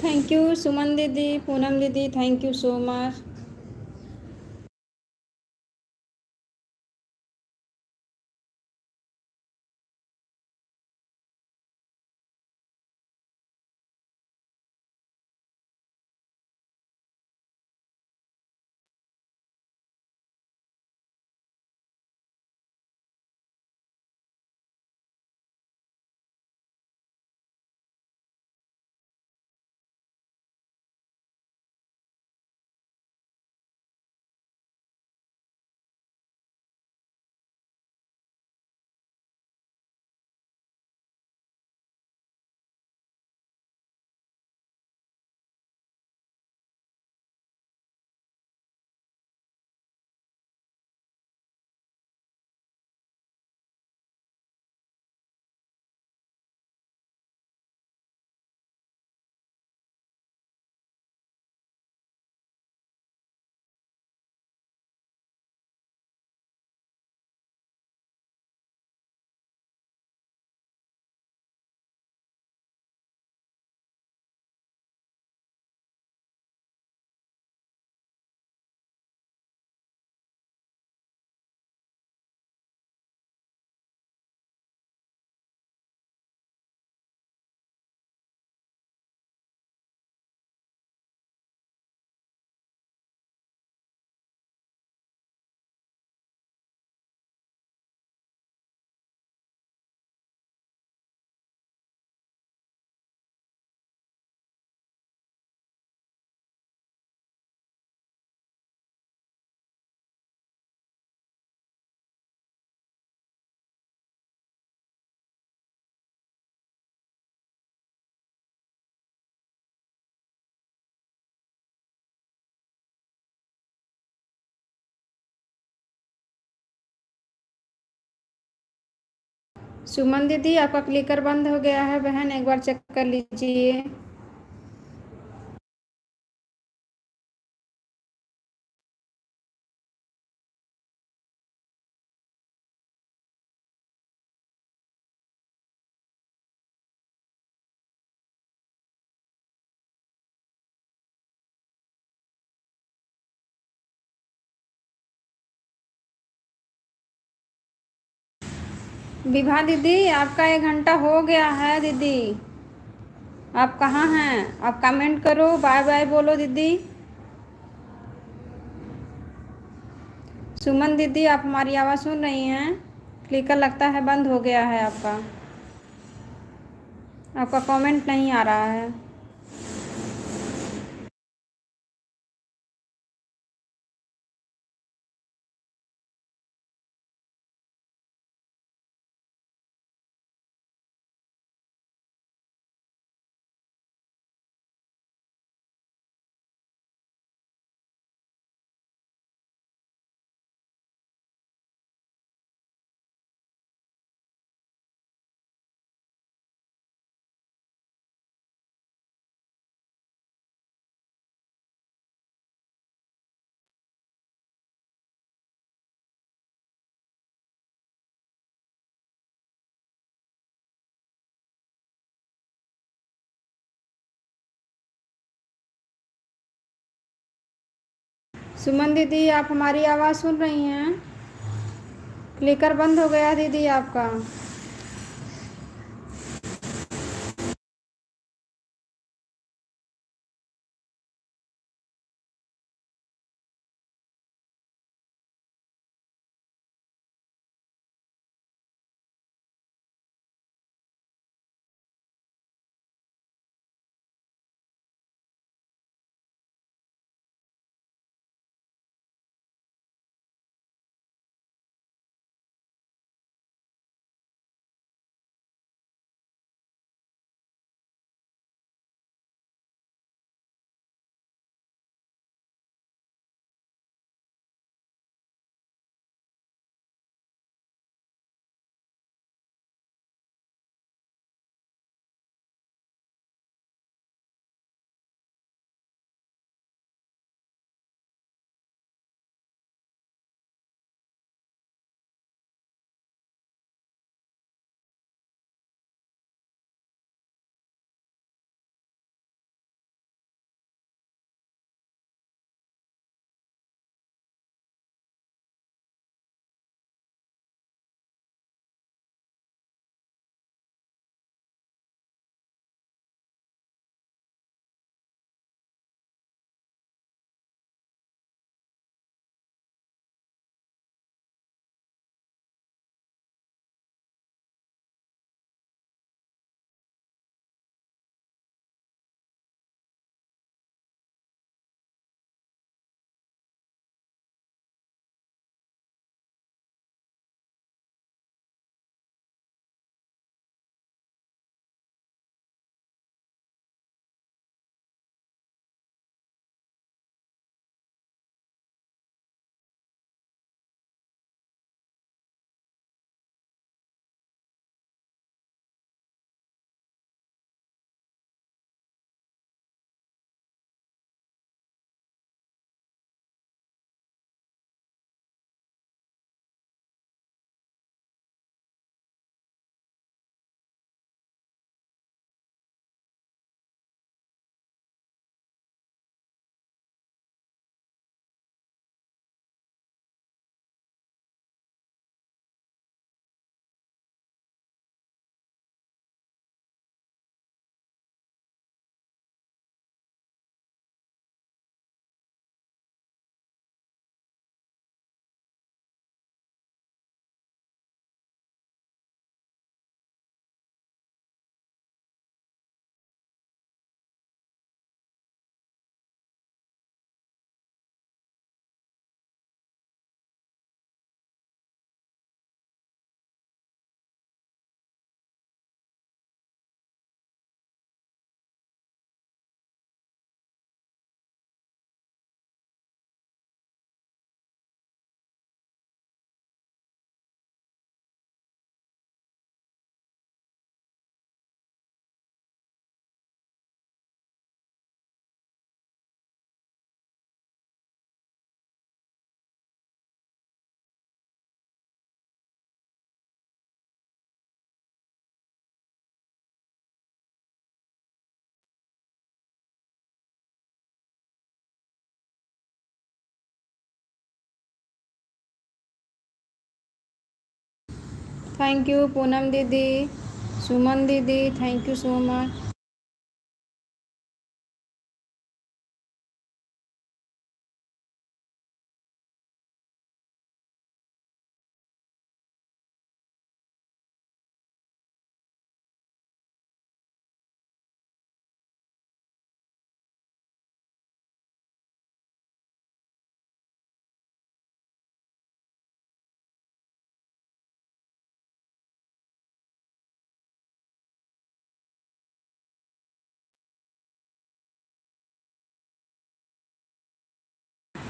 थैंक यू सुमन दीदी, पूनम दीदी, थैंक यू सो मच। सुमन दीदी आपका क्लिकर बंद हो गया है बहन, एक बार चेक कर लीजिए। विभा दीदी आपका 1 घंटा हो गया है दीदी, आप कहाँ हैं? आप कमेंट करो, बाय बाय बोलो दीदी। सुमन दीदी आप हमारी आवाज़ सुन रही हैं? क्लिकर लगता है बंद हो गया है आपका, आपका कमेंट नहीं आ रहा है। सुमन दीदी आप हमारी आवाज़ सुन रही हैं? क्लिकर बंद हो गया दीदी आपका। थैंक यू पूनम दीदी, सुमन दीदी, थैंक यू सो मच।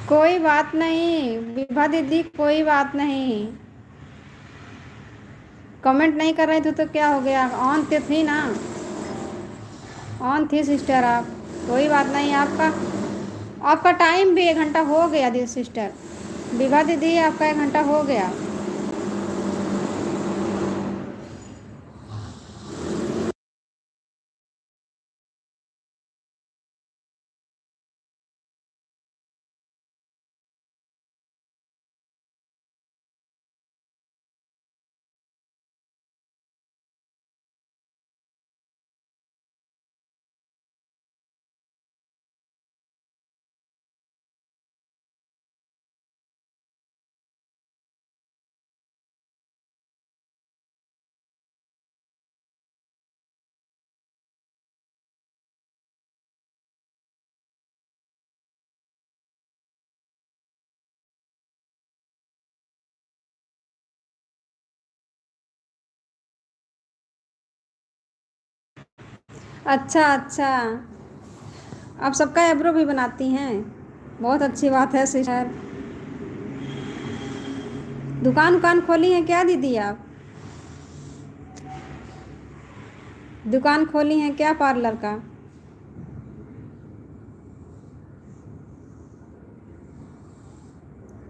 कोई बात नहीं विभा दीदी, कोई बात नहीं। कमेंट नहीं कर रहे थे तो क्या हो गया, ऑन तो थी ना, ऑन थी सिस्टर आप। कोई बात नहीं, आपका आपका टाइम भी 1 घंटा हो गया दी सिस्टर। विभा दीदी आपका 1 घंटा हो गया। अच्छा अच्छा, आप सबका आईब्रो भी बनाती हैं, बहुत अच्छी बात है सिस्टर। दुकान उकान खोली है क्या दीदी आप? दुकान खोली है क्या पार्लर का?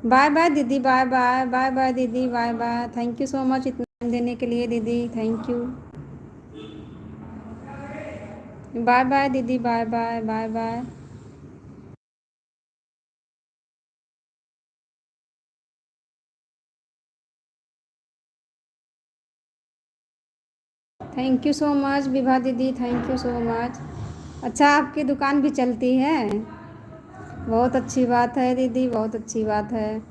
बाय बाय दीदी, बाय बाय, बाय बाय दीदी, bye bye, thank you so much इतना टाइम देने के लिए दीदी, थैंक यू। बाय बाय दीदी, bye bye, bye bye. Thank you so much Vibha दीदी, थैंक यू सो मच। अच्छा आपकी दुकान भी चलती है, बहुत अच्छी बात है दीदी, बहुत अच्छी बात है।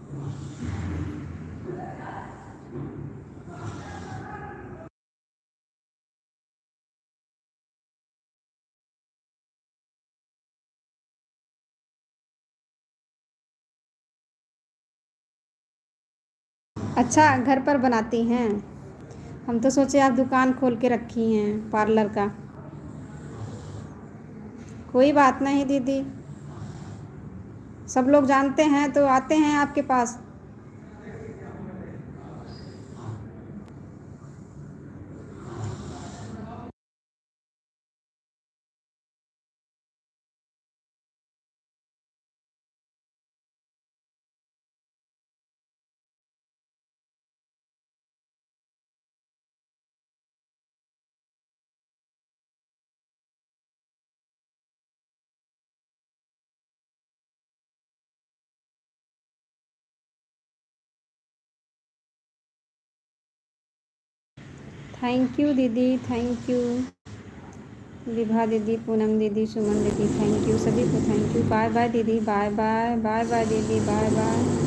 अच्छा घर पर बनाती हैं, हम तो सोचे आप दुकान खोल के रखी हैं पार्लर का। कोई बात नहीं दीदी, सब लोग जानते हैं तो आते हैं आपके पास। थैंक यू दीदी, थैंक यू विभा दीदी, पूनम दीदी, सुमन दीदी, थैंक यू सभी को, थैंक यू। बाय बाय दीदी, बाय बाय, बाय बाय दीदी, बाय बाय।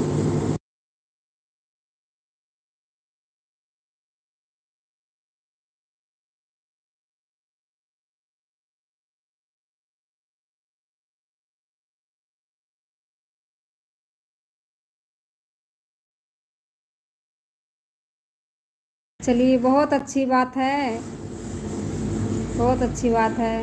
चलिए बहुत अच्छी बात है, बहुत अच्छी बात है।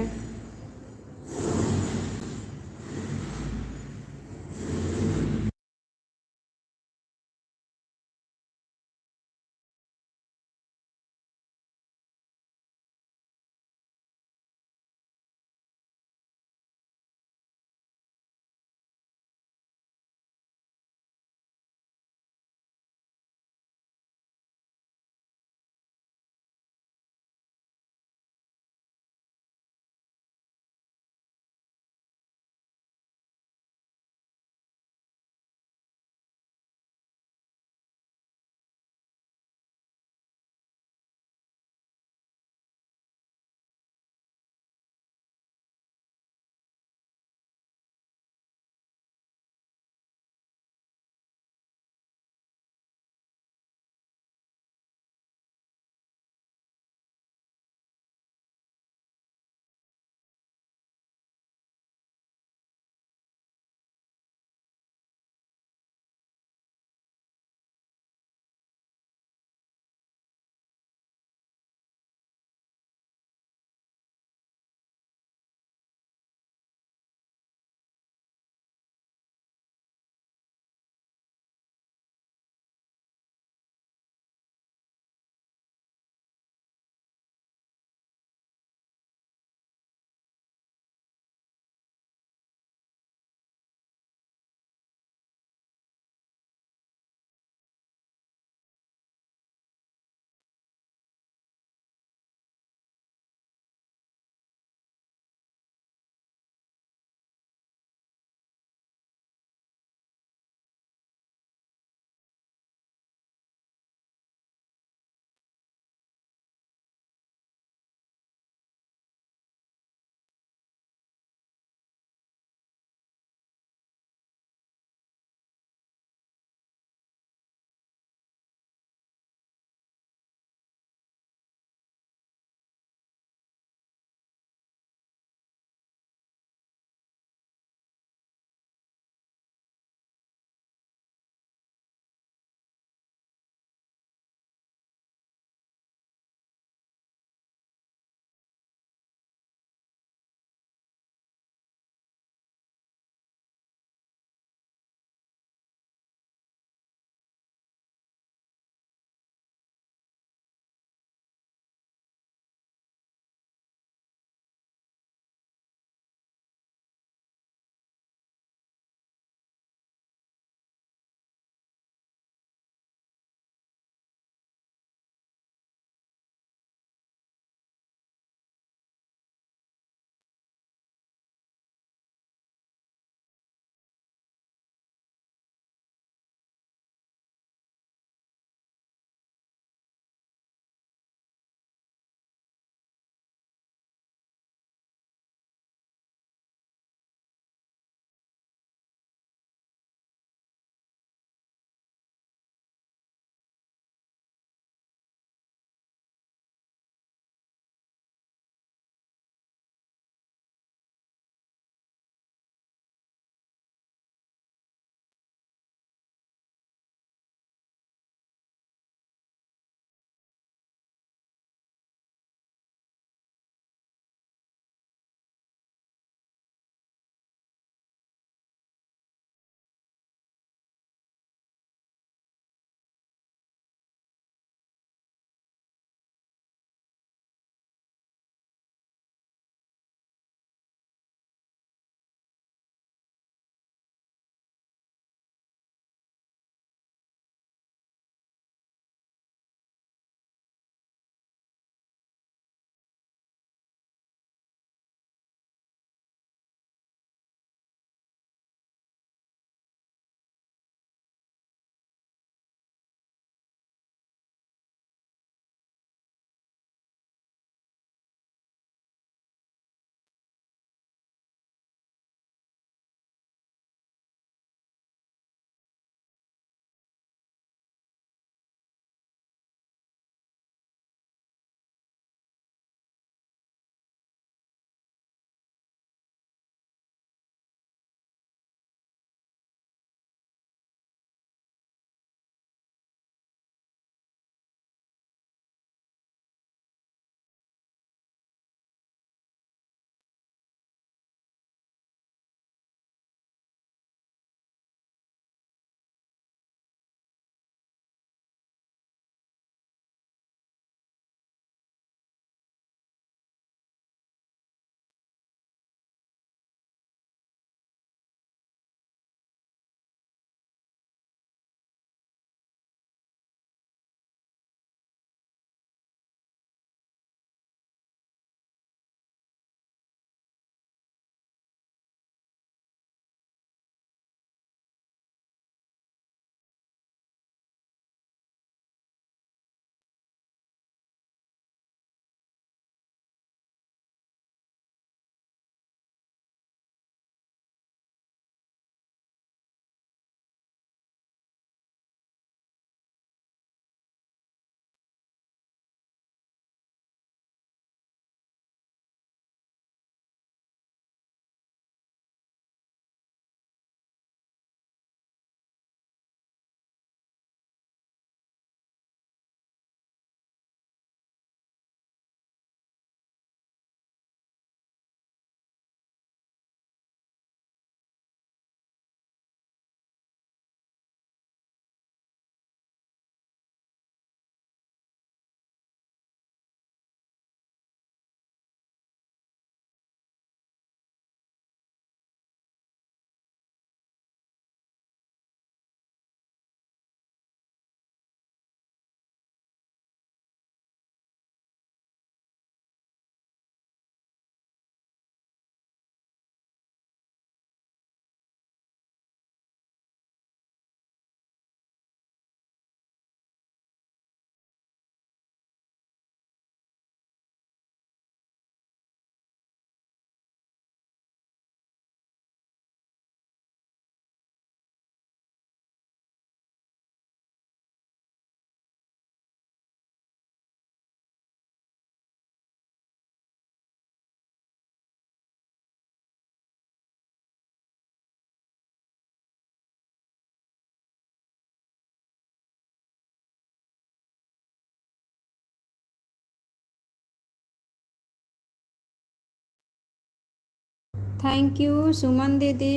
थैंक यू सुमन दीदी,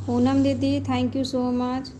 पूनम दीदी, thank you so much.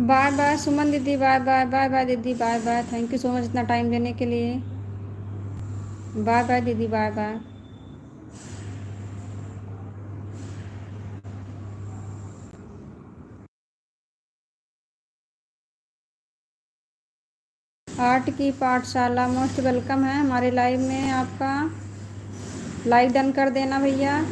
Bye bye Suman दीदी, बाय बाय, बाय बाय दीदी, bye bye, thank you so much इतना टाइम देने के लिए। बाय बाय दीदी, बाय बाय। आर्ट की पाठशाला मोस्ट वेलकम है हमारे लाइव में आपका। लाइक डन कर देना भैया।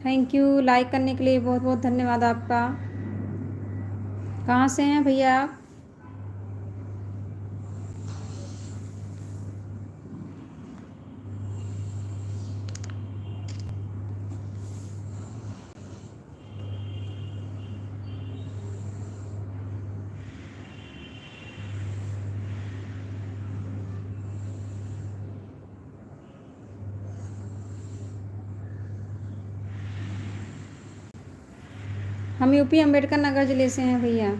थैंक यू लाइक करने के लिए, बहुत बहुत धन्यवाद आपका। कहाँ से हैं भैया आप? हम यूपी अम्बेडकर नगर ज़िले से हैं भैया।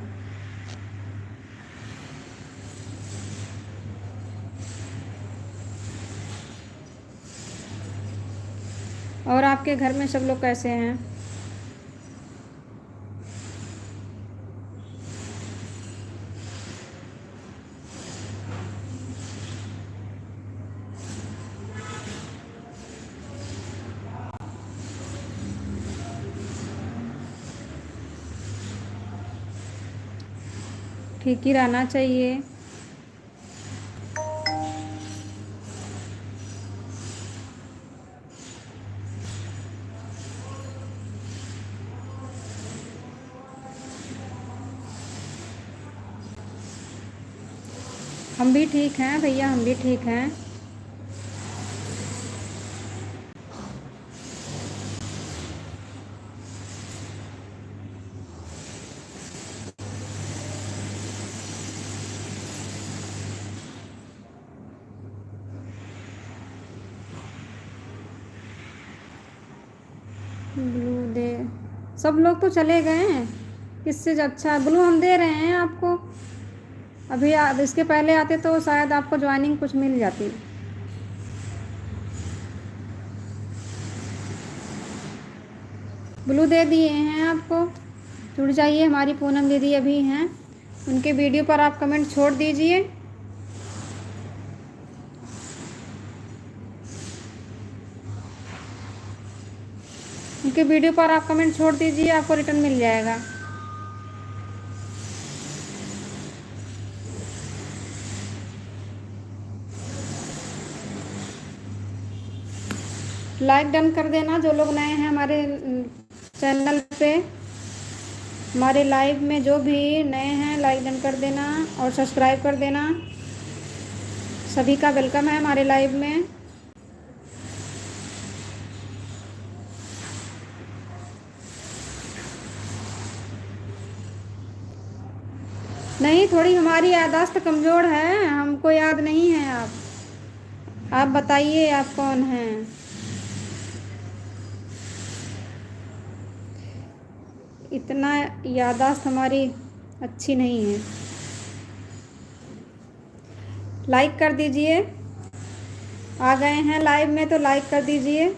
और आपके घर में सब लोग कैसे हैं? ठीक ही रहना चाहिए। हम भी ठीक हैं भैया, हम भी ठीक हैं। ब्लू दे, सब लोग तो चले गए हैं। किससे अच्छा ब्लू हम दे रहे हैं आपको। अभी आप इसके पहले आते तो शायद आपको ज्वाइनिंग कुछ मिल जाती। ब्लू दे दिए हैं आपको। जुड़ जाइए, हमारी पूनम दीदी अभी हैं, उनके वीडियो पर आप कमेंट छोड़ दीजिए। उनके वीडियो पर आप कमेंट छोड़ दीजिए, आपको रिटर्न मिल जाएगा। लाइक डन कर देना जो लोग नए हैं हमारे चैनल पे। हमारे लाइव में जो भी नए हैं लाइक डन कर देना और सब्सक्राइब कर देना। सभी का वेलकम है हमारे लाइव में। नहीं, थोड़ी हमारी याददाश्त कमज़ोर है, हमको याद नहीं है आप बताइए आप कौन हैं। इतना याददाश्त हमारी अच्छी नहीं है। लाइक कर दीजिए, आ गए हैं लाइव में तो लाइक कर दीजिए।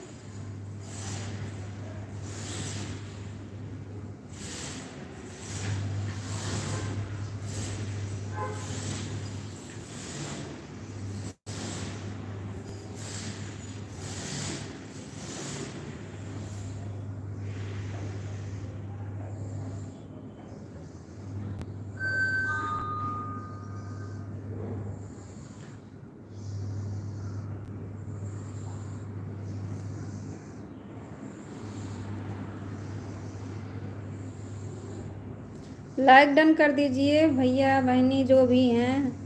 लाइक डन कर दीजिए भैया बहनी जो भी हैं।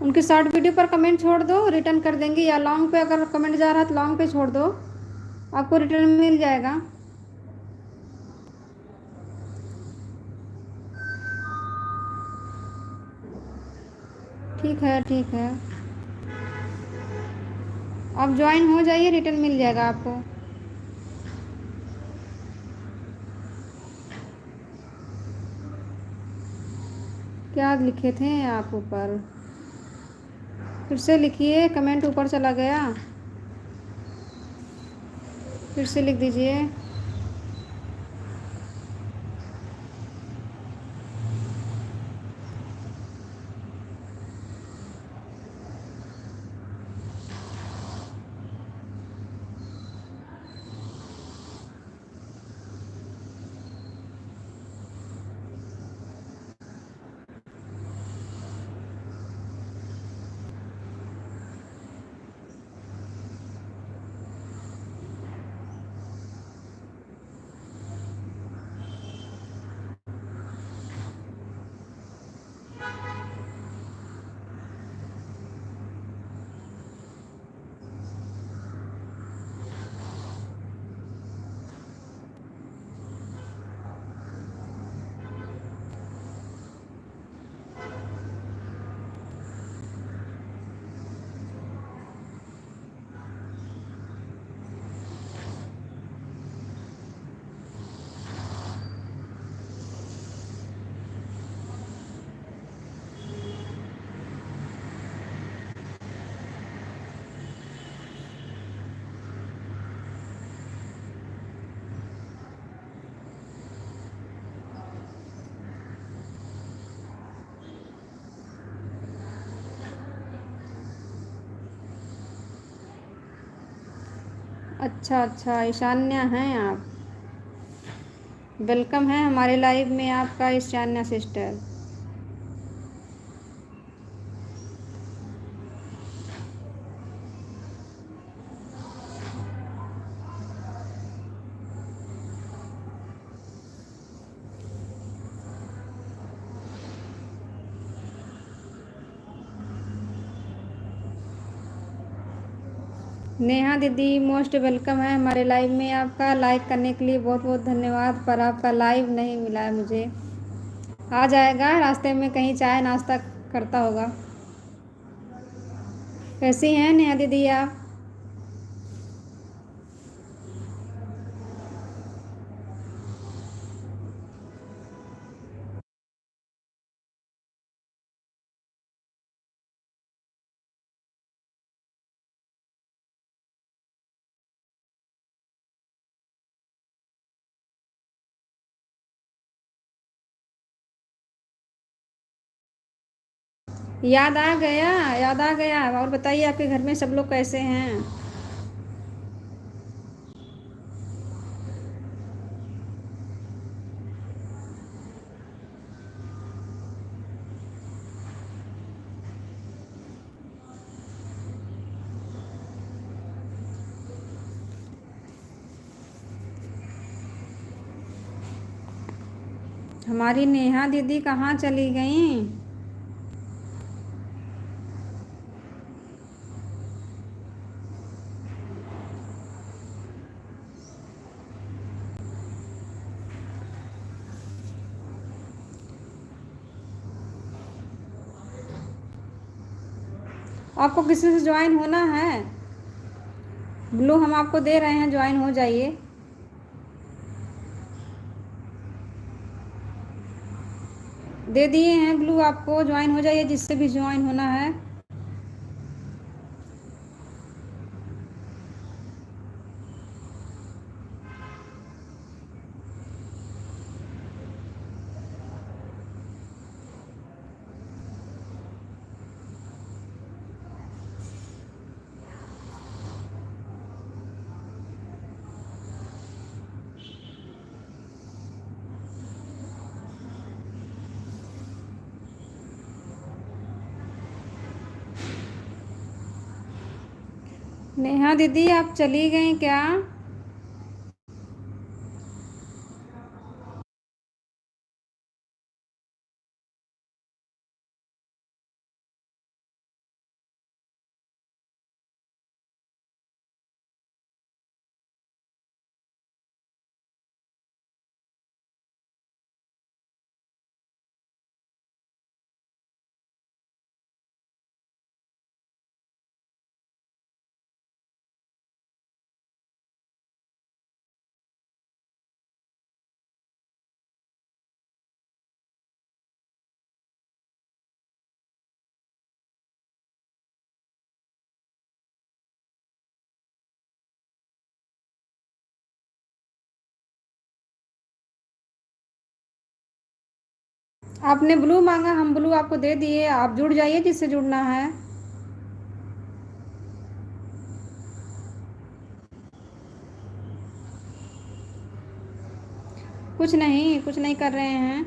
उनके शॉर्ट वीडियो पर कमेंट छोड़ दो, रिटर्न कर देंगे। या लॉन्ग पे अगर कमेंट जा रहा है तो लॉन्ग पे छोड़ दो, आपको रिटर्न मिल जाएगा। ठीक है, ठीक है, आप ज्वाइन हो जाइए, रिटर्न मिल जाएगा आपको। क्या लिखे थे आप ऊपर, फिर से लिखिए, कमेंट ऊपर चला गया, फिर से लिख दीजिए। अच्छा अच्छा, ईशान्या हैं आप। वेलकम है हमारे लाइव में आपका ईशान्या सिस्टर। नेहा दीदी मोस्ट वेलकम है हमारे लाइव में आपका। लाइक करने के लिए बहुत बहुत धन्यवाद, पर आपका लाइव नहीं मिला है मुझे। आ जाएगा, रास्ते में कहीं चाय नाश्ता करता होगा। कैसी हैं नेहा दीदी आप? याद आ गया, याद आ गया। और बताइए आपके घर में सब लोग कैसे हैं? हमारी नेहा दीदी कहाँ चली गई? आपको किसी से ज्वाइन होना है? ब्लू हम आपको दे रहे हैं, ज्वाइन हो जाइए। दे दिए हैं ब्लू आपको, ज्वाइन हो जाइए जिससे भी ज्वाइन होना है। नेहा दीदी आप चली गई क्या? आपने ब्लू मांगा, हम ब्लू आपको दे दिए। आप जुड़ जाइए जिससे जुड़ना है। कुछ नहीं, कुछ नहीं कर रहे हैं।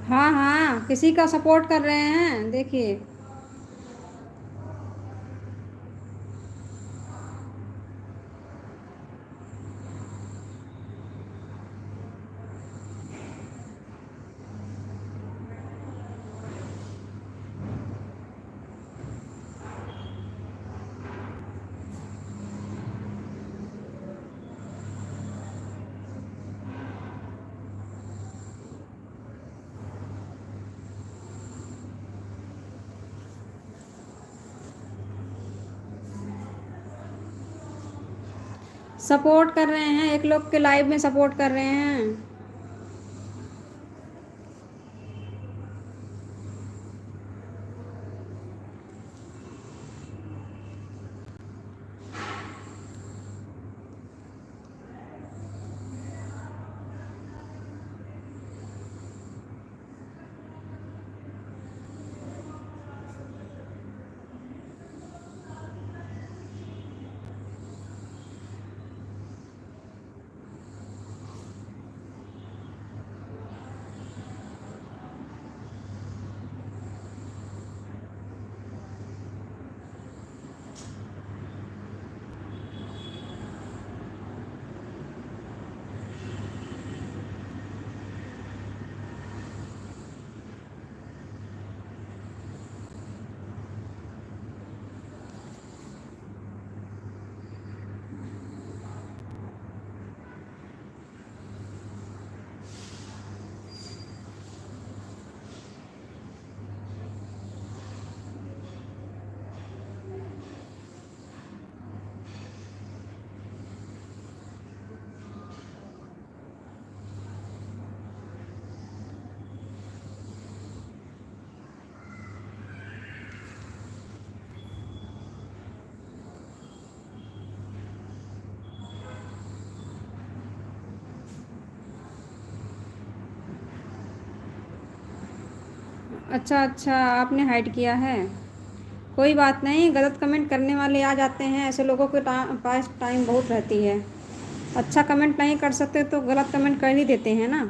हाँ हाँ, किसी का सपोर्ट कर रहे हैं देखिए। सपोर्ट कर रहे हैं, एक लोग के लाइव में सपोर्ट कर रहे हैं। अच्छा अच्छा, आपने हाइड किया है। कोई बात नहीं, गलत कमेंट करने वाले आ जाते हैं, ऐसे लोगों के पास टाइम बहुत रहती है। अच्छा कमेंट नहीं कर सकते तो गलत कमेंट कर ही देते हैं ना।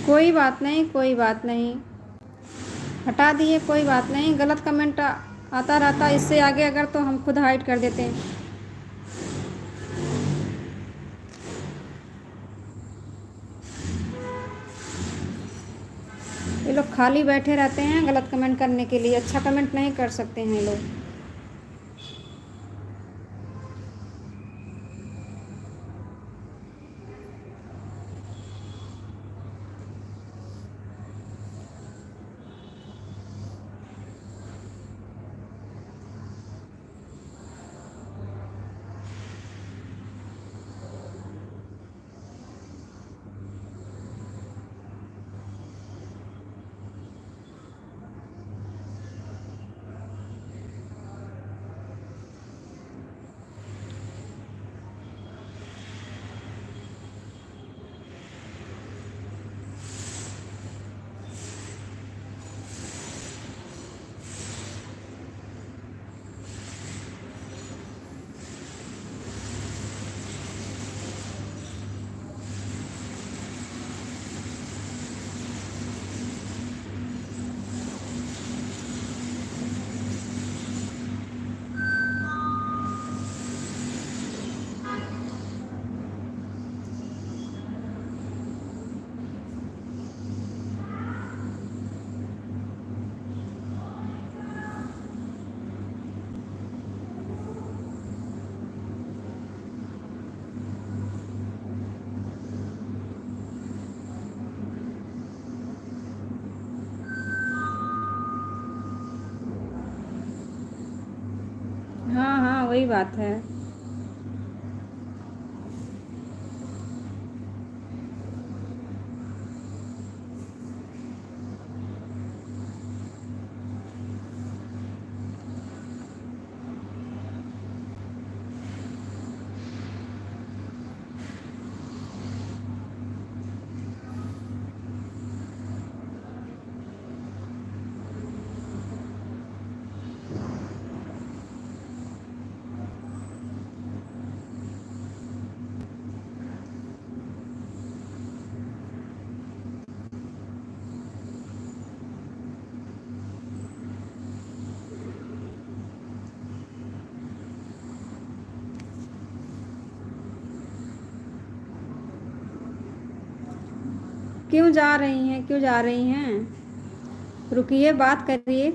कोई बात नहीं, कोई बात नहीं, हटा दिए, कोई बात नहीं। गलत कमेंट आता रहता, इससे आगे अगर तो हम खुद हाइड कर देते हैं। ये लोग खाली बैठे रहते हैं गलत कमेंट करने के लिए, अच्छा कमेंट नहीं कर सकते हैं ये लोग। हाँ हाँ, वही बात है। क्यों जा रही हैं, क्यों जा रही हैं? रुकिए, बात करिए।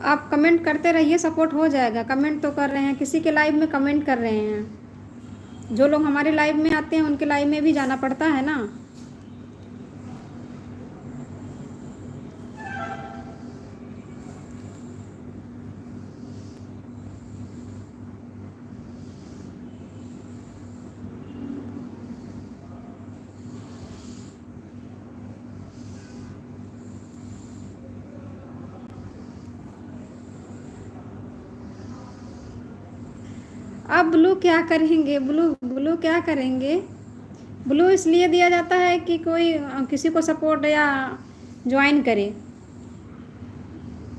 आप कमेंट करते रहिए, सपोर्ट हो जाएगा। कमेंट तो कर रहे हैं, किसी के लाइव में कमेंट कर रहे हैं। जो लोग हमारे लाइव में आते हैं उनके लाइव में भी जाना पड़ता है ना। अब ब्लू क्या करेंगे? ब्लू ब्लू क्या करेंगे? ब्लू इसलिए दिया जाता है कि कोई किसी को सपोर्ट या ज्वाइन करे।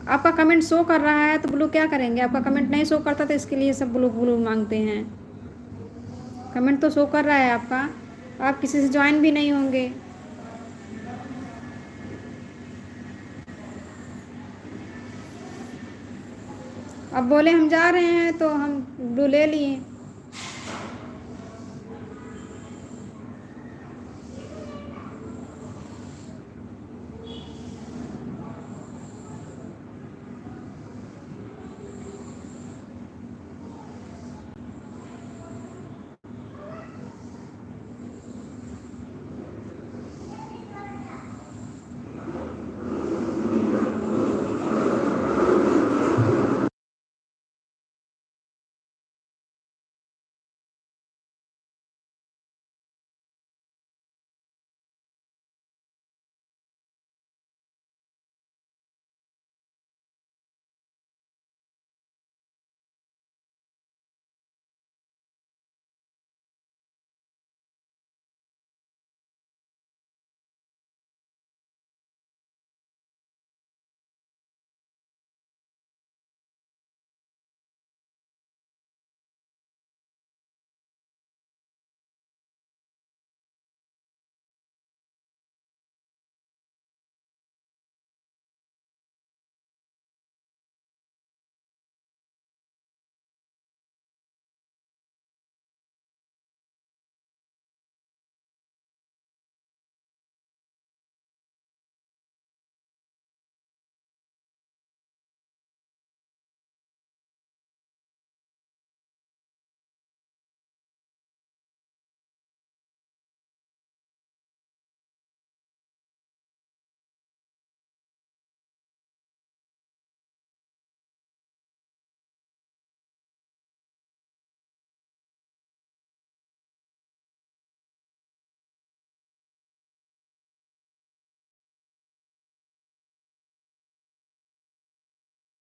आपका कमेंट शो कर रहा है तो ब्लू क्या करेंगे? आपका कमेंट नहीं शो करता तो इसके लिए सब ब्लू ब्लू मांगते हैं। कमेंट तो शो कर रहा है आपका, आप किसी से ज्वाइन भी नहीं होंगे। अब बोले हम जा रहे हैं तो हम ब्लू ले लिए।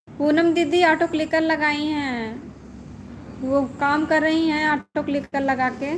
पूनम दीदी ऑटो क्लिकर लगाई हैं, वो काम कर रही हैं ऑटो क्लिकर लगा के।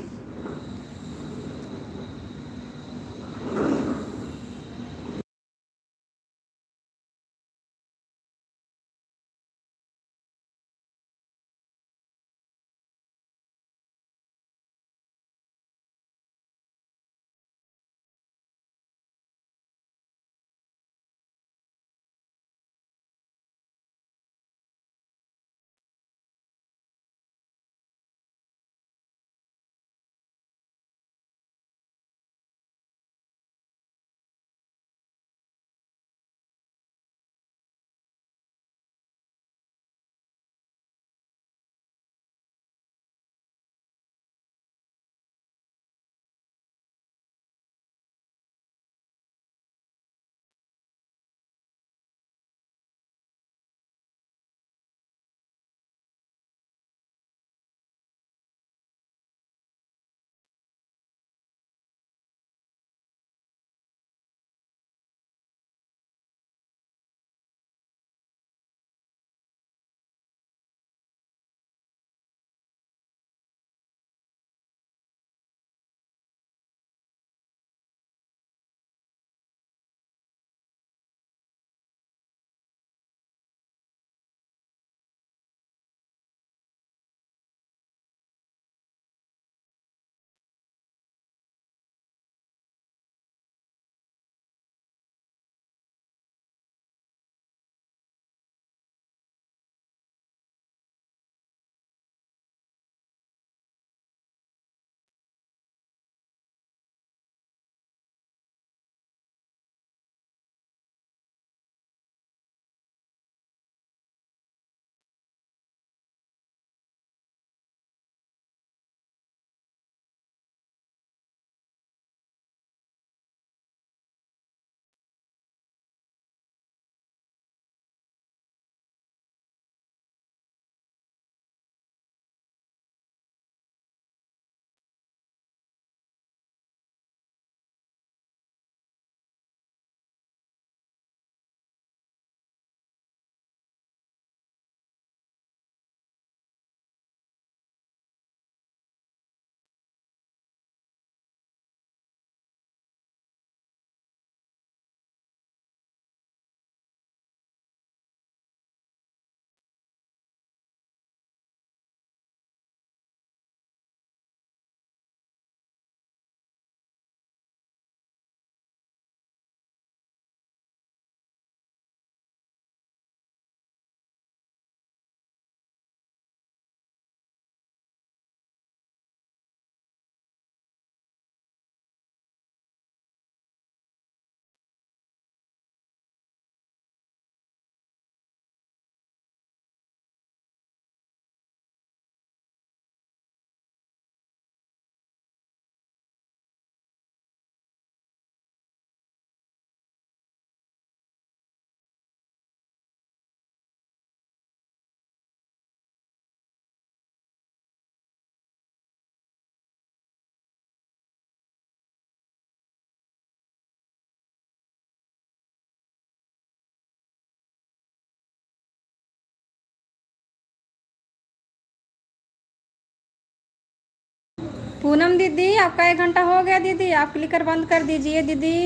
पूनम दीदी आपका 1 घंटा हो गया दीदी, आप क्लिकर बंद कर दीजिए दीदी।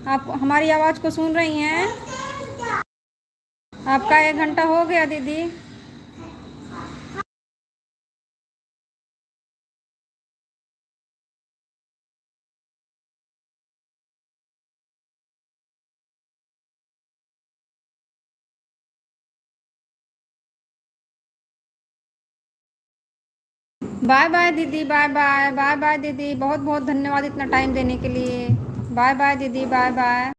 आप हमारी आवाज़ को सुन रही हैं? आपका 1 घंटा हो गया दीदी। बाय बाय दीदी, बाय बाय, बाय बाय दीदी, बहुत बहुत धन्यवाद इतना टाइम देने के लिए। बाय बाय दीदी, बाय बाय।